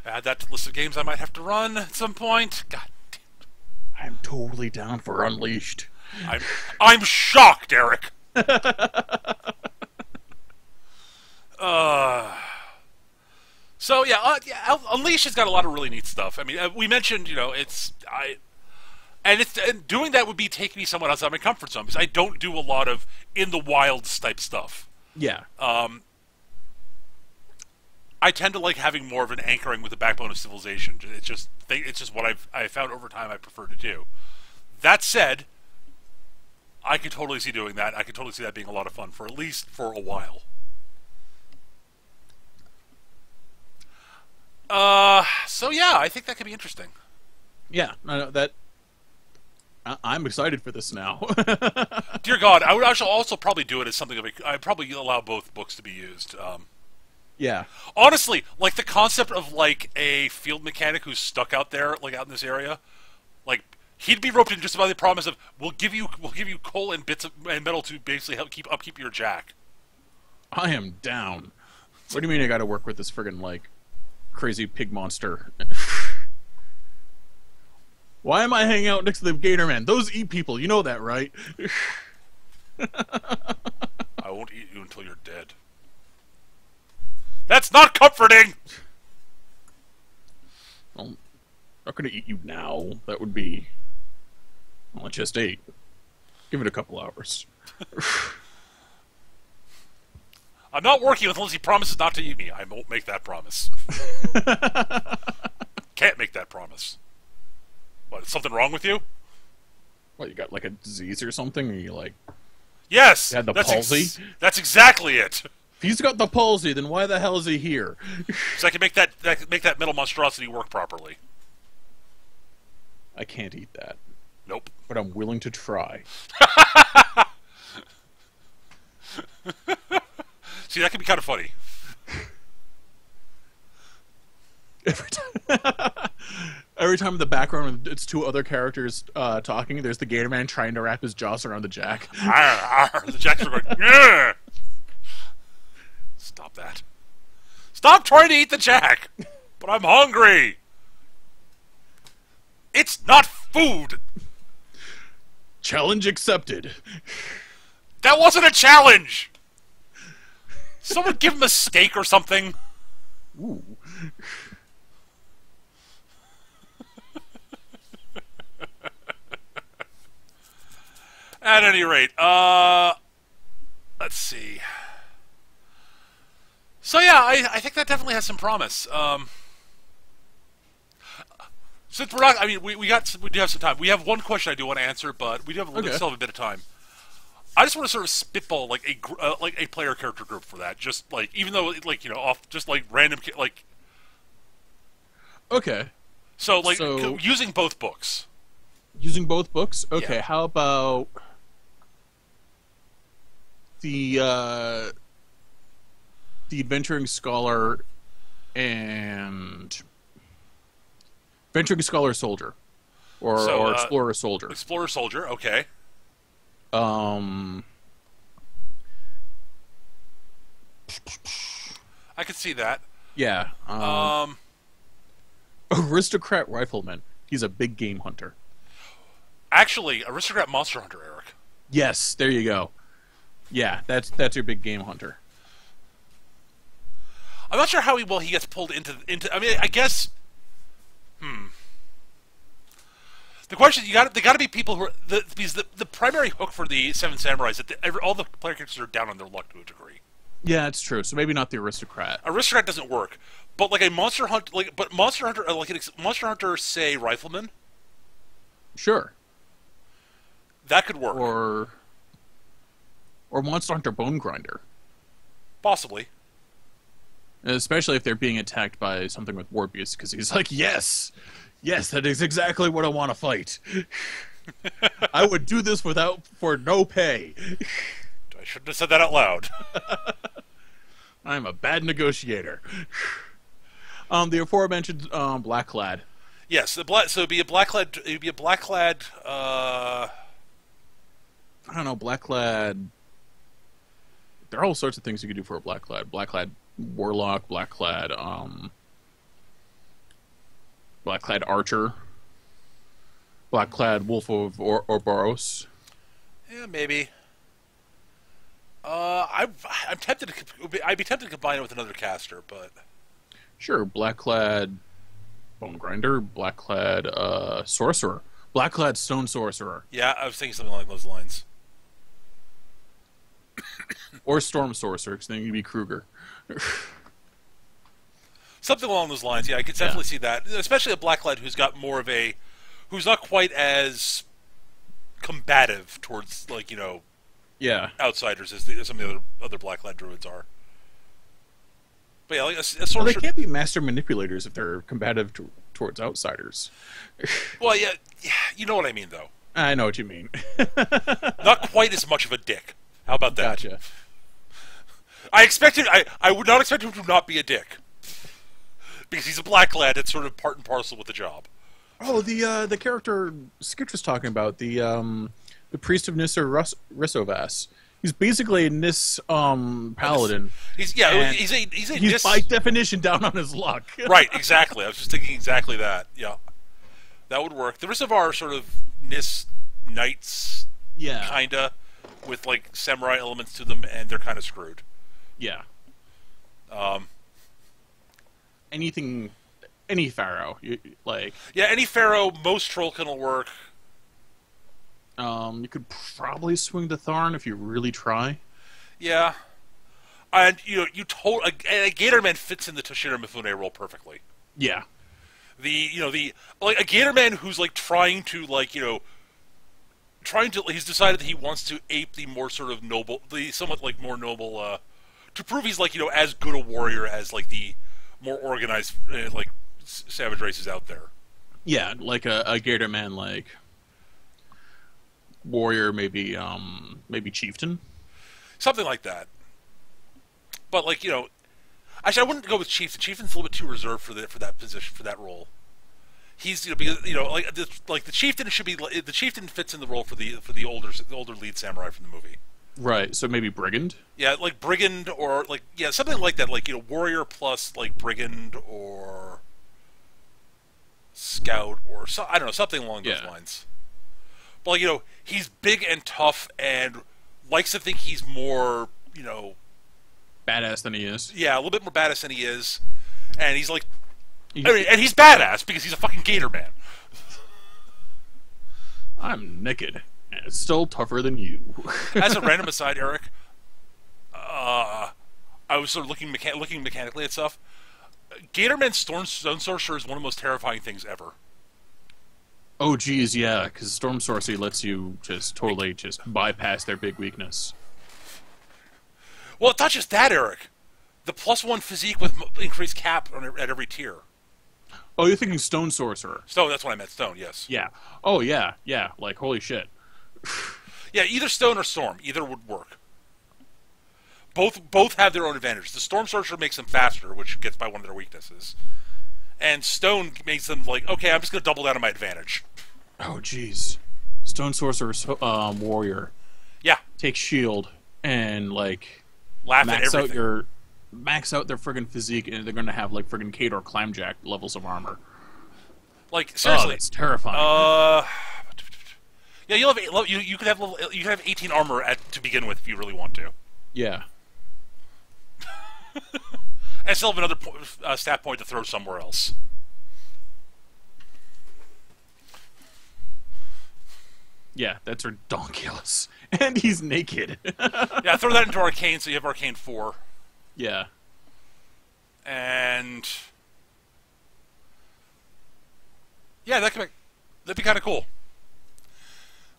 Add that to the list of games I might have to run at some point. God damn it. I'm totally down for Unleashed. I'm shocked, Eric. So yeah, Unleashed has got a lot of really neat stuff. I mean, we mentioned, you know, and doing that would be taking me somewhat outside my comfort zone because I don't do a lot of in the wilds type stuff. Yeah. I tend to like having more of an anchoring with the backbone of civilization. It's just what I've found over time I prefer to do. That said, I could totally see doing that. I could totally see that being a lot of fun for at least for a while. So yeah, I think that could be interesting. Yeah, I'm excited for this now. Dear God, I would actually also probably do it as something of I'd probably allow both books to be used. Yeah. Honestly, like the concept of like a field mechanic who's stuck out there, like out in this area, like he'd be roped in just by the promise of we'll give you coal and bits and metal to basically help upkeep your jack. I am down. What do you mean I got to work with this friggin' like crazy pig monster? Why am I hanging out next to the Gator Man? Those eat people, you know that, right? I won't eat you until you're dead. That's not comforting! Well, I'm not going to eat you now. That would be... Well, I just ate. Give it a couple hours. I'm not working unless he promises not to eat me. I won't make that promise. Can't make that promise. What, is something wrong with you? What, you got like a disease or something? Or you like... Yes! You had the palsy? That's exactly it! If he's got the palsy, then why the hell is he here? So I can make that metal monstrosity work properly. I can't eat that. Nope. But I'm willing to try. See, that could be kind of funny. Every time in the background it's two other characters talking, there's the Gator Man trying to wrap his jaws around the jack. The jacks are going, yeah! Stop that. Stop trying to eat the jack! But I'm hungry! It's not food! Challenge accepted. That wasn't a challenge! Someone give him a steak or something. Ooh. At any rate, let's see. So yeah, I think that definitely has some promise. Since we're not, I mean, we do have some time. We have one question I do want to answer, but we do have still have a bit of time. I just want to sort of spitball like a player character group for that. Just like even though like off just like random like. Okay. So using both books. Using both books? Okay, Yeah. how about the the Adventuring Scholar and Venturing Scholar Soldier, So, or Explorer Soldier. Explorer Soldier, okay. Um, I could see that. yeah. Um, Aristocrat Rifleman. He's a big game hunter. Actually, Aristocrat Monster Hunter, Eric. Yes, there you go. Yeah, that's your big game hunter. I'm not sure how well he gets pulled into. I mean, I guess. The question they got to be people who are because the primary hook for the Seven Samurais is that all the player characters are down on their luck to a degree. Yeah, it's true. So maybe not the Aristocrat. Aristocrat doesn't work, but like a Monster Hunter, Monster Hunter, Monster Hunter, say Rifleman, Sure. that could work, Or Monster Hunter Bone Grinder. possibly. Especially if they're being attacked by something with War Beast, because he's like, yes, that is exactly what I want to fight. I would do this for no pay. I shouldn't have said that out loud. I'm a bad negotiator. The aforementioned Black Lad. Yes, so it'd be a Blackclad. It'd be a Blackclad. I don't know, Black Lad. There are all sorts of things you could do for a Black Lad. Black Lad Warlock, Black Lad, Black Lad Archer, Black Lad Wolf of Ouroboros. Yeah, maybe. I'm tempted to. I'd be tempted to combine it with another caster, but Sure, Black Lad Bone Grinder, Black Lad Sorcerer, Black Lad Stone Sorcerer, yeah, I was thinking something along those lines. or Storm Sorcerer, because then you'd be Kruger. Something along those lines. Yeah, I could definitely see that, especially a Blackclad who's got more of a, who's not quite as combative towards Yeah. outsiders as some of the other Blackclad druids are. But yeah, like a Well, sorcerer. they can't be master manipulators if they're combative towards outsiders. Well, yeah, you know what I mean, though. I know what you mean. Not quite as much of a dick. How about that? Gotcha. I would not expect him to not be a dick. Because he's a Blackclad, it's sort of part and parcel with the job. Oh, the character Skitch was talking about, the priest of Nisser Risovas. He's basically a Nis paladin. He's by definition down on his luck. Right, exactly. I was just thinking exactly that. Yeah, that would work. The rest of our sort of Nis knights, Yeah. kinda, with like samurai elements to them, and they're kind of screwed. Yeah. Any pharaoh, Yeah, any pharaoh, most Trollkin will work. you could probably swing the Tharn if you really try. Yeah, and a Gatorman fits in the Toshiro Mifune role perfectly. Yeah. A Gatorman who's like trying to he's decided that he wants to ape the more sort of noble, the somewhat like more noble, to prove he's as good a warrior as like the more organized savage races out there. Yeah, like a Gator Man, like warrior, maybe chieftain, something like that. But actually, I wouldn't go with chieftain. Chieftain's a little bit too reserved for that position, for that role. He's because the chieftain should be the chieftain fits in the role for the older lead samurai from the movie. Right. So maybe brigand. Yeah, like brigand or something like that. Warrior plus brigand or scout or I don't know, something along those lines. But he's big and tough and likes to think he's more badass than he is. Yeah, a little bit more badass than he is, and he's and he's badass because he's a fucking Gator Man. I'm naked and still tougher than you. As a random aside, Eric, I was sort of looking mechanically at stuff. Gatorman's Stone Sorcerer is one of the most terrifying things ever. Oh, geez, yeah, because Storm Sorcery lets you just totally just bypass their big weakness. Well, it's not just that, Eric. The +1 physique with increased cap at every tier. Oh, you're thinking Stone Sorcerer. Stone, that's what I meant. Stone, yes. Yeah. Oh, yeah, yeah. Like, holy shit. Yeah, either Stone or Storm. Either would work. Both have their own advantages. The Storm Sorcerer makes them faster, which gets by one of their weaknesses. And Stone makes them like, okay, I'm just going to double down on my advantage. Oh, jeez. Stone Sorcerer Warrior. Yeah. Take shield and, like, laugh at everything. Max out their friggin' physique, and they're going to have, like, friggin' Kate or Clamjack levels of armor. Like, seriously. It's terrifying. Yeah, you could have 18 armor to begin with if you really want to. Yeah. And still have another stat point to throw somewhere else. Yeah, that's ridiculous. And he's naked. Yeah, throw that into Arcane so you have Arcane 4. Yeah. And yeah, that'd be kind of cool.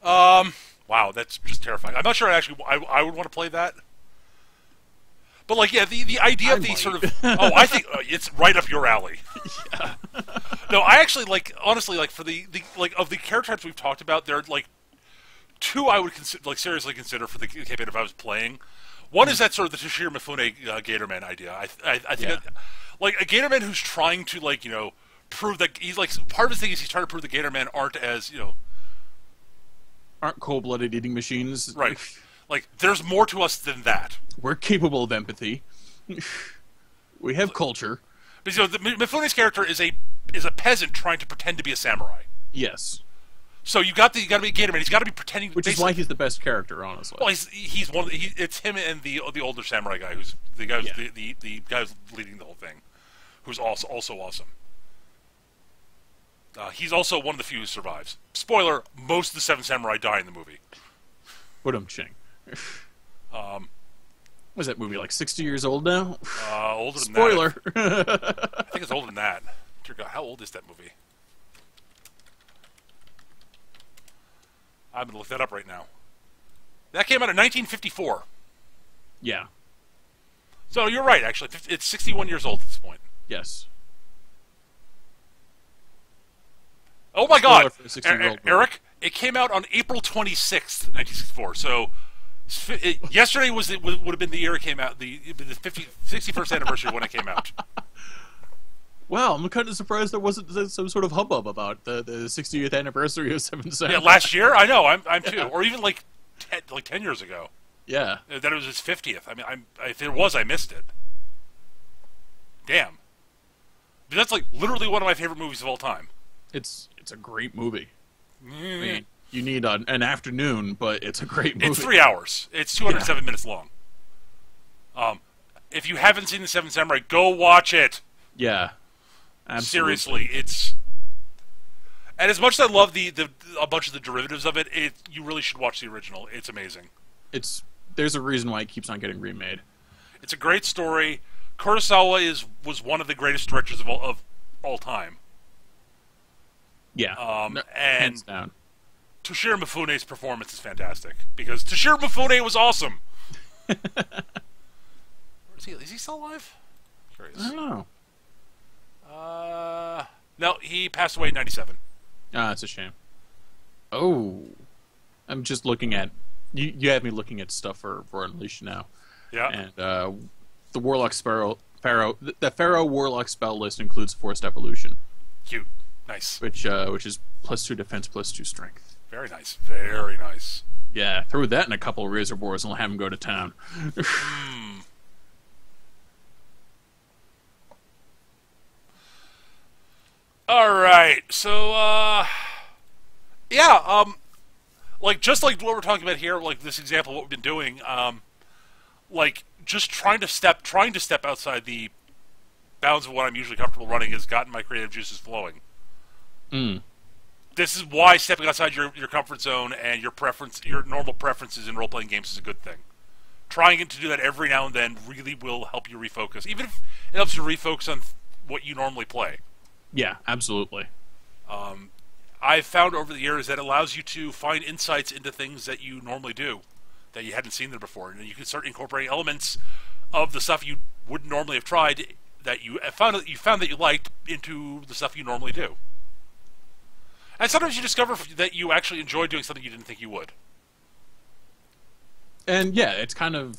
Wow, that's just terrifying. I'm not sure I would want to play that. But like, yeah, the idea of these sort of I think it's right up your alley. Yeah. No, I actually honestly for the of the character types we've talked about, there are like two I would seriously consider for the campaign if I was playing. One is that sort of the Toshiro Mifune Gatorman idea. I think that, like a Gatorman who's trying to prove that he's part of his thing is he's trying to prove the Gatorman aren't cold-blooded eating machines. Right. Like there's more to us than that. We're capable of empathy. We have culture. But Mifune's character is a peasant trying to pretend to be a samurai. Yes. So you got to be a Gatorman. He's got to be pretending. Which is why he's the best character, honestly. Well, he's one. It's him and the older samurai guy who's the guy the guy who's leading the whole thing, who's also awesome. He's also one of the few who survives. Spoiler: most of the Seven Samurai die in the movie. Ching. Was that movie like 60 years old now? Older than Spoiler. That. I think it's older than that. Dear God, how old is that movie? I'm gonna look that up right now. That came out in 1954. Yeah. So you're right, actually. It's 61 years old at this point. Yes. Oh my God, Eric! It came out on April 26th, 1964. So yesterday would have been the year it came out, the 61st anniversary when it came out. Wow, I'm kind of surprised there wasn't some sort of hubbub about the 60th anniversary of Seven Samurai. Yeah, last year? I know, I'm too. Or even like 10 years ago. Yeah. That it was his 50th. I mean, if it was, I missed it. Damn. But that's like literally one of my favorite movies of all time. It's a great movie. I mean, you need an afternoon, but it's a great movie. It's 3 hours. It's 207 minutes long. If you haven't seen The Seven Samurai, go watch it. Yeah. Absolutely. Seriously, it's... And as much as I love a bunch of the derivatives of it, you really should watch the original. It's amazing. There's a reason why it keeps on getting remade. It's a great story. Kurosawa was one of the greatest directors of all time. Yeah. And hands down. Toshiro Mifune's performance is fantastic because Toshiro Mifune was awesome. Is he still alive? Curious. I don't know. No, he passed away in 97. Ah, it's a shame. Oh, I'm just looking at you. Have me looking at stuff for Unleashed now. Yeah. And the Warlock the Pharaoh Warlock spell list includes Forced Evolution. Cute, nice. Which is +2 defense, +2 strength. Very nice, very nice. Yeah, throw that in a couple of Razor Boars and we'll have him go to town. All right, so just like what we're talking about here, like this example of what we've been doing, like just trying to step outside the bounds of what I'm usually comfortable running has gotten my creative juices flowing. This is why stepping outside your comfort zone and your normal preferences in role-playing games is a good thing. Trying to do that every now and then really will help you refocus, even if it helps you refocus on what you normally play. Yeah, absolutely. I've found over the years that allows you to find insights into things that you normally do, that you hadn't seen there before. And you can start incorporating elements of the stuff you wouldn't normally have tried that you found that you liked into the stuff you normally do. And sometimes you discover that you actually enjoy doing something you didn't think you would. And yeah, it's kind of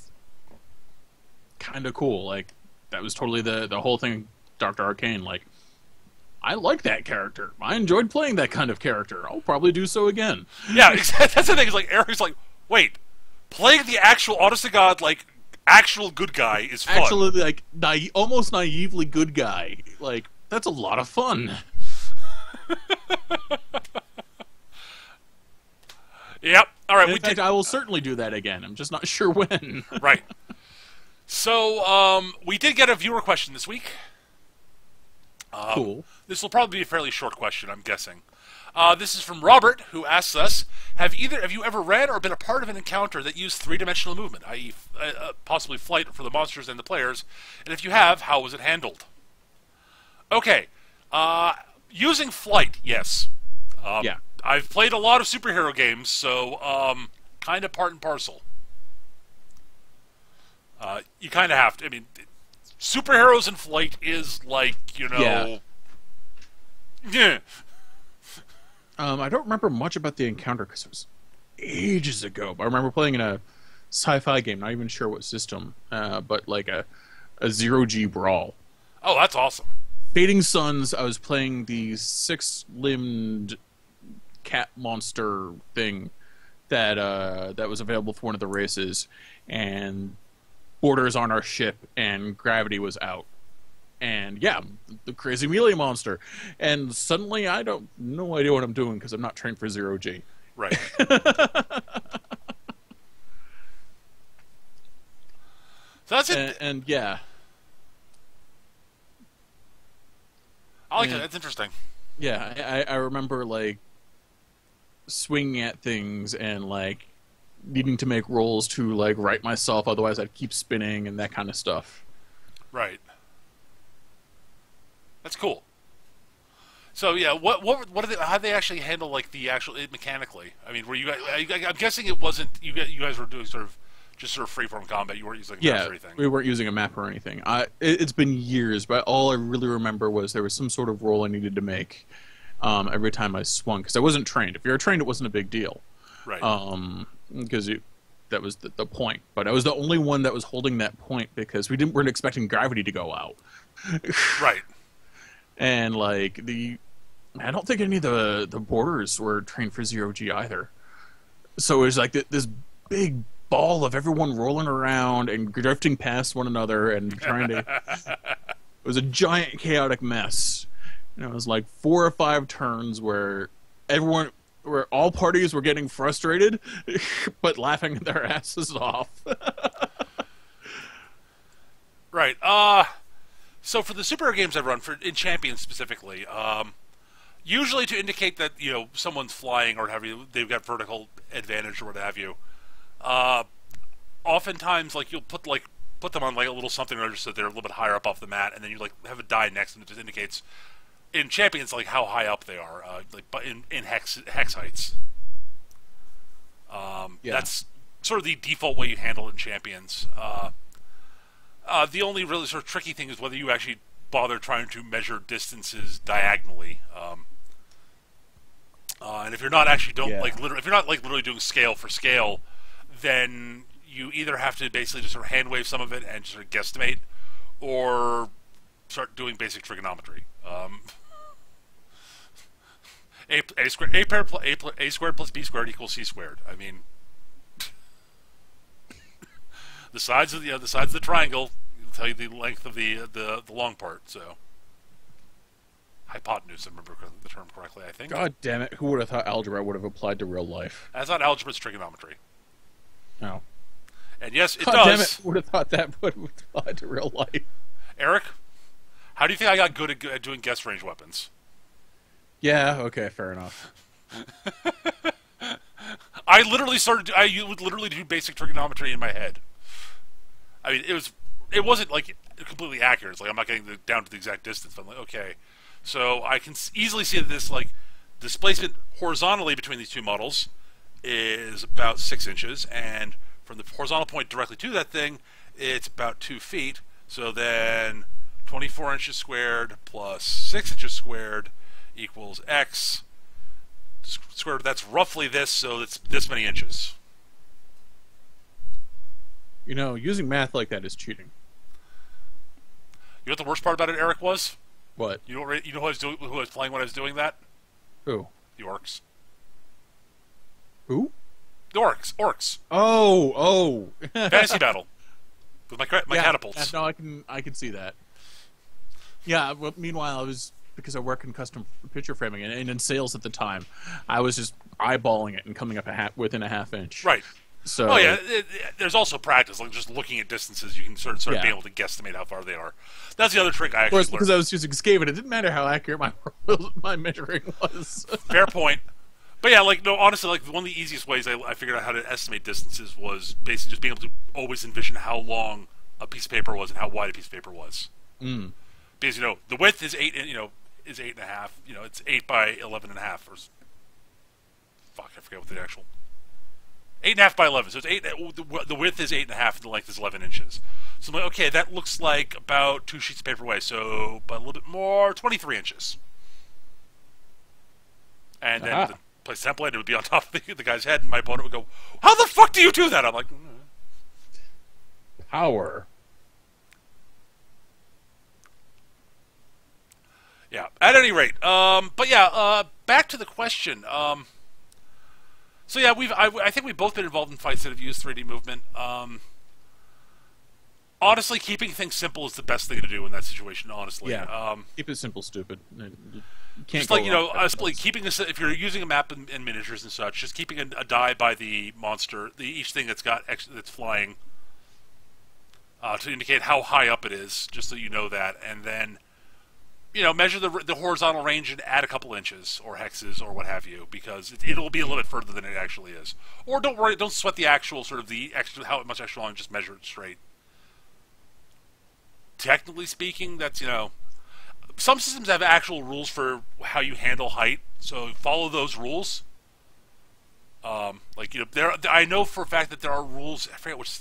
cool. Like, that was totally the whole thing. Dr. Arcane, like, I like that character. I enjoyed playing that kind of character. I'll probably do so again. Yeah, that's the thing. Is like Eric's like, wait, playing the actual, honest to God, like actual good guy is fun. Actually, like almost naively good guy. Like, that's a lot of fun. Yep. All right. In fact, I will certainly do that again. I'm just not sure when. Right. So, we did get a viewer question this week. Cool. This will probably be a fairly short question, I'm guessing. This is from Robert, who asks us, have you ever read or been a part of an encounter that used three-dimensional movement, i.e. Possibly flight for the monsters and the players? And if you have, how was it handled? Okay. Using flight, yes. Yeah. I've played a lot of superhero games, so kind of part and parcel. You kind of have to. I mean, superheroes in flight is like, you know... Yeah. I don't remember much about the encounter because it was ages ago. But I remember playing in a sci-fi game, not even sure what system, but like a zero-G brawl. Oh, that's awesome. Fading Suns, I was playing the six-limbed cat monster thing that was available for one of the races, and borders on our ship, and gravity was out. And yeah, the crazy melee monster. And suddenly I don't no idea what I'm doing because I'm not trained for zero-G. Right. So that's it. And yeah. I like it. That's interesting. Yeah, I remember like swinging at things and like needing to make rolls to like right myself, otherwise I'd keep spinning and that kind of stuff. Right. That's cool. So yeah, how they actually handle like the actual mechanically? I mean, were you guys? I'm guessing it wasn't you guys were doing sort of freeform combat. You weren't using maps or anything. We weren't using a map or anything. It's been years, but all I really remember was there was some sort of roll I needed to make every time I swung because I wasn't trained. If you're trained, it wasn't a big deal. Right. Because that was the point. But I was the only one that was holding that point because we weren't expecting gravity to go out. Right. And like I don't think any of the borders were trained for zero-G either. So it was like this big ball of everyone rolling around and drifting past one another and trying to... It was a giant chaotic mess. And it was like 4 or 5 turns where all parties were getting frustrated, but laughing their asses off. Right. So for the superhero games I've run, in Champions specifically, usually to indicate that someone's flying or they've got vertical advantage or what have you. Oftentimes, like you'll put them on like a little something or other so they're a little bit higher up off the mat, and then you like have a die next, and it just indicates in Champions like how high up they are, like in hex heights. That's sort of the default way you handle it in Champions. The only really sort of tricky thing is whether you actually bother trying to measure distances diagonally. And if you're not actually if you're not like literally doing scale for scale, then you either have to basically just sort of hand wave some of it and just sort of guesstimate, or start doing basic trigonometry. A squared plus B squared equals C squared. I mean, the sides of the triangle will tell you the length of the long part. So hypotenuse, I remember the term correctly, I think. God damn it! Who would have thought algebra would have applied to real life? That's not algebra; it's trigonometry. No. And yes, it God does. Damn it! Who would have thought that would have applied to real life? Eric, how do you think I got good at doing guess range weapons? Yeah. Okay. Fair enough. I would literally do basic trigonometry in my head. I mean, it wasn't like completely accurate. It's like I'm not getting down to the exact distance. But I'm like, okay, so I can easily see that this like displacement horizontally between these two models is about 6 inches, and from the horizontal point directly to that thing, it's about 2 feet. So then 24 inches squared plus 6 inches squared equals x squared. That's roughly this, so it's this many inches. You know, using math like that is cheating. You know what the worst part about it, Eric, was? What? You know who I was doing? Who I was playing when I was doing that? Who? The orcs. Who? The orcs. Orcs. Oh. Fantasy battle with my catapults. No, I can see that. Yeah. Well, meanwhile, because I work in custom picture framing and in sales at the time, I was just eyeballing it and coming up within a half inch. Right. So. Oh yeah. There's also practice, like just looking at distances. You can sort of be able to guesstimate how far they are. That's the other trick I actually learned. Because I was using Scave, and it didn't matter how accurate my measuring was. Fair point. But yeah, like, no, honestly, like, one of the easiest ways I figured out how to estimate distances was basically just being able to always envision how long a piece of paper was and how wide a piece of paper was. Mm. Because, the width is 8.5. It's 8 by 11.5. Or fuck, I forget what the actual 8.5 by 11. So it's 8. The width is 8.5, and the length is 11 inches. So I'm like, okay, that looks like about 2 sheets of paper away. So, but a little bit more, 23 inches. And then place template, it would be on top of the guy's head, and my opponent would go, "How the fuck do you do that?" I'm like, Power. Yeah. At any rate, but yeah, back to the question. So yeah, I think we've both been involved in fights that have used 3D movement. Honestly, keeping things simple is the best thing to do in that situation. Honestly, yeah. Keep it simple, stupid. Just like keeping if you're using a map in miniatures and such, just keeping a die by the monster, each thing that's flying, to indicate how high up it is, just so you know that, and then measure the horizontal range and add a couple inches or hexes or what have you, because it'll be a little bit further than it actually is. Or don't worry, don't sweat the actual sort of the extra how much extra long, just measure it straight. Technically speaking, that's some systems have actual rules for how you handle height, so follow those rules. I know for a fact that there are rules. I forget which.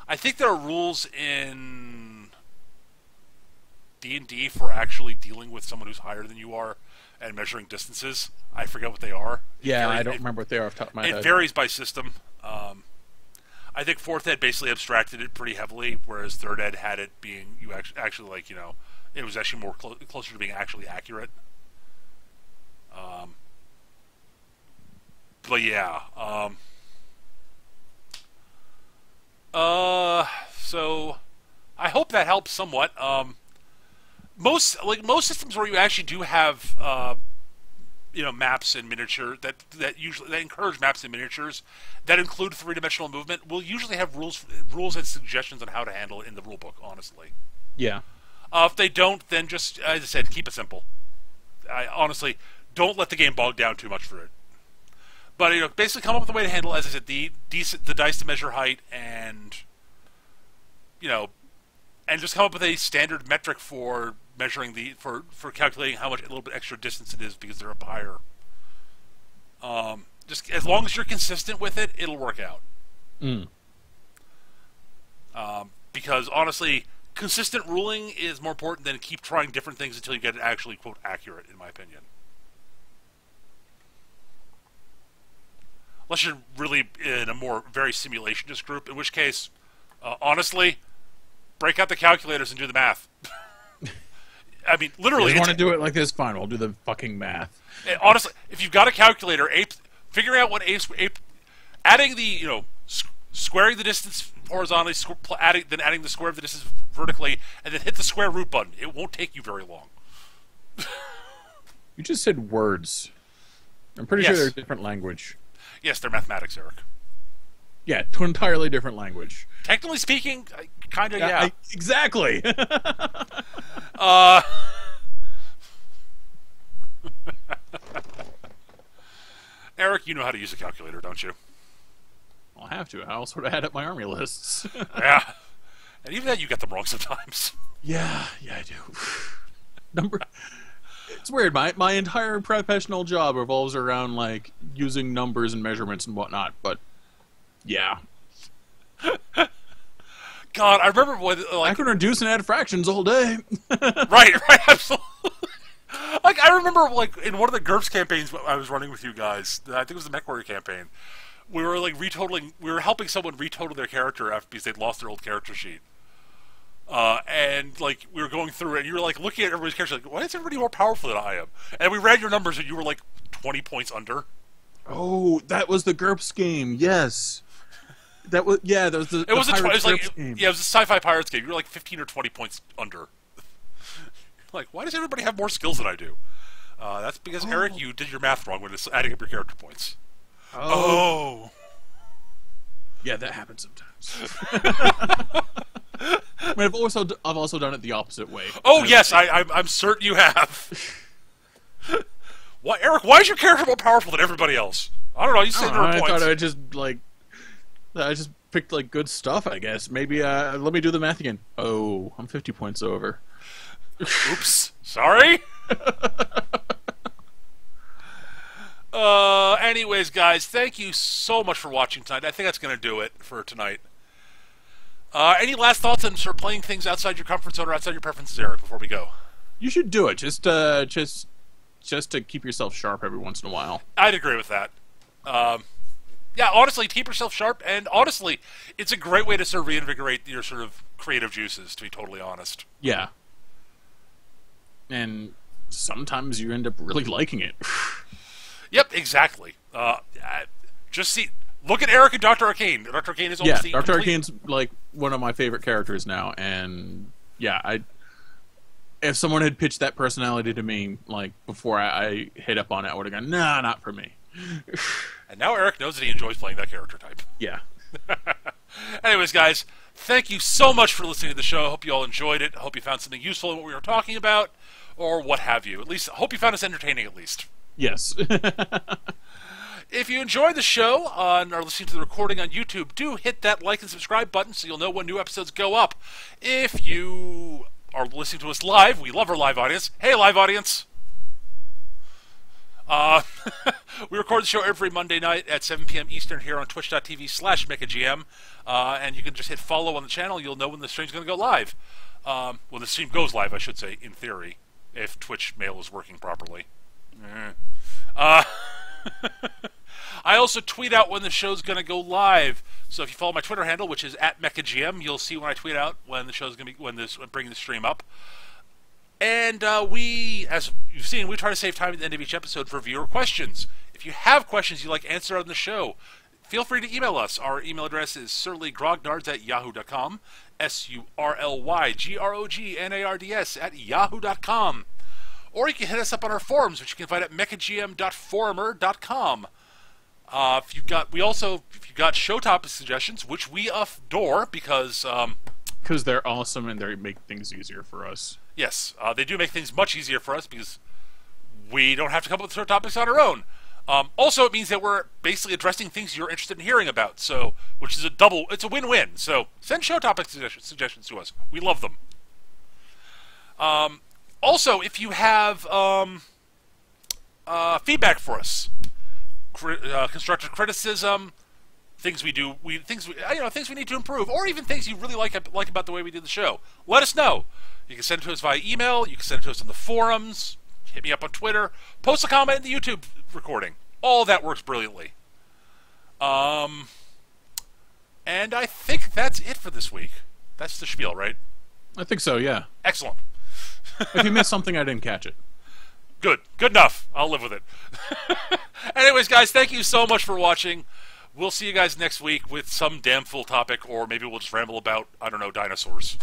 I think there are rules in D&D for actually dealing with someone who's higher than you are and measuring distances. I forget what they are. Yeah, I don't remember what they are off the top of my head. It varies by system. I think 4th Ed basically abstracted it pretty heavily, whereas 3rd Ed had it being actually it was actually more closer to being actually accurate. But yeah. So I hope that helps somewhat. Most systems where you actually do have maps in miniature that encourage maps in miniatures that include 3-dimensional movement will usually have rules and suggestions on how to handle it in the rulebook. Honestly. Yeah. If they don't, then just, as I said, keep it simple. Honestly, don't let the game bog down too much for it. But basically, come up with a way to handle, as I said, the dice to measure height, and and just come up with a standard metric for measuring for calculating how much a little bit extra distance it is because they're up higher. Just as long as you're consistent with it, it'll work out. Mm. Because honestly, consistent ruling is more important than keep trying different things until you get it actually, quote, accurate, in my opinion. Unless you're really in a more very simulationist group, in which case, honestly, break out the calculators and do the math. I mean, literally. If you want to do it like this, fine, we'll do the fucking math. Honestly, if you've got a calculator, figuring out what adding the, squaring the distance horizontally, then adding the square of the distance vertically, and then hit the square root button. It won't take you very long. You just said words. I'm pretty sure they're a different language. Yes, they're mathematics, Eric. Yeah, to an entirely different language. Technically speaking, kind of, yeah. Exactly. Eric, you know how to use a calculator, don't you? I'll have to. I also add up my army lists. Yeah. And even then, you get them wrong sometimes. Yeah, I do. It's weird. My entire professional job revolves around, using numbers and measurements and whatnot, but, yeah. God, God, I remember when, I can reduce and add fractions all day. right, absolutely. Like, I remember, like, in one of the GURPS campaigns I was running with you guys, I think it was the MechWarrior campaign, we were, like, we were helping someone retotal their character because they'd lost their old character sheet. And, like, we were going through it, and you were, like, looking at everybody's character, like, why is everybody more powerful than I am? And we ran your numbers, and you were, like, 20 points under. Oh, that was the GURPS game, yes. That was, yeah, that was the it was the it was like, game. yeah, it was a sci-fi pirates game. You were, like, 15 or 20 points under. Like, why does everybody have more skills than I do? That's because, Eric, you did your math wrong when it's adding up your character points. Oh. Yeah, that happens sometimes. I mean, I've also done it the opposite way. Oh, yes, I'm certain you have. Why, Eric, why is your character more powerful than everybody else? I don't know, you said your points. I thought I just, like... I just picked, like, good stuff, I guess. Maybe, let me do the math again. Oh, I'm 50 points over. Oops. Sorry? Anyways, guys, thank you so much for watching tonight. I think that's going to do it for tonight. Any last thoughts on sort of playing things outside your comfort zone or outside your preferences, Eric, before we go? You should do it. Just to keep yourself sharp every once in a while. I'd agree with that. Yeah, honestly, keep yourself sharp, and honestly, it's a great way to sort of reinvigorate your sort of creative juices, to be totally honest. Yeah. And sometimes you end up really liking it. Yep, exactly. Look at Eric and Dr. Arcane. Dr. Arcane is almost the Dr. Arcane's like one of my favorite characters now, and yeah, if someone had pitched that personality to me, like, before I hit up on it, I would have gone, nah, not for me. And now Eric knows that he enjoys playing that character type. Yeah. Anyways, guys, thank you so much for listening to the show. I hope you all enjoyed it. I hope you found something useful in what we were talking about, or what have you. At least, I hope you found us entertaining, at least. Yes. If you enjoyed the show and are listening to the recording on YouTube, do hit that like and subscribe button so you'll know when new episodes go up. If you are listening to us live, we love our live audience. Hey, live audience! We record the show every Monday night at 7 p.m. Eastern here on twitch.tv/MechaGM. And you can just hit follow on the channel. You'll know when the stream's going to go live. When the stream goes live, I should say, in theory, if Twitch mail is working properly. I also tweet out when the show's going to go live. So if you follow my Twitter handle, which is @MechaGM, you'll see when I tweet out when the show's going to be when bringing the stream up. And we, as you've seen, we try to save time at the end of each episode for viewer questions. If you have questions you'd like answered on the show, feel free to email us. Our email address is surlygrognards@yahoo.com, surlygrognards@yahoo.com. Or you can hit us up on our forums, which you can find at mechagm.forumer.com. If you've got show topic suggestions, which we adore because they're awesome and they make things easier for us. Yes, they do make things much easier for us because we don't have to come up with show topics on our own. Also, it means that we're basically addressing things you're interested in hearing about, so which is it's a win-win. So send show topic suggestions to us. We love them. Also, if you have feedback for us, constructive criticism, things we do, things we need to improve, or even things you really like about the way we did the show, let us know. You can send it to us via email. You can send it to us on the forums. Hit me up on Twitter. Post a comment in the YouTube recording. All that works brilliantly. And I think that's it for this week. That's the spiel, right? I think so, yeah. Excellent. If you missed something, I didn't catch it. Good. Good enough. I'll live with it. Anyways, guys, thank you so much for watching. We'll see you guys next week with some damn full topic, or maybe we'll just ramble about, I don't know, dinosaurs.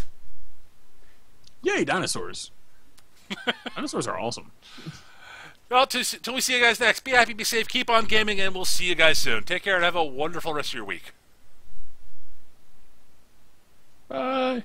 Yay, dinosaurs. Dinosaurs are awesome. Well, till we see you guys next, be happy, be safe, keep on gaming, and we'll see you guys soon. Take care and have a wonderful rest of your week. Bye.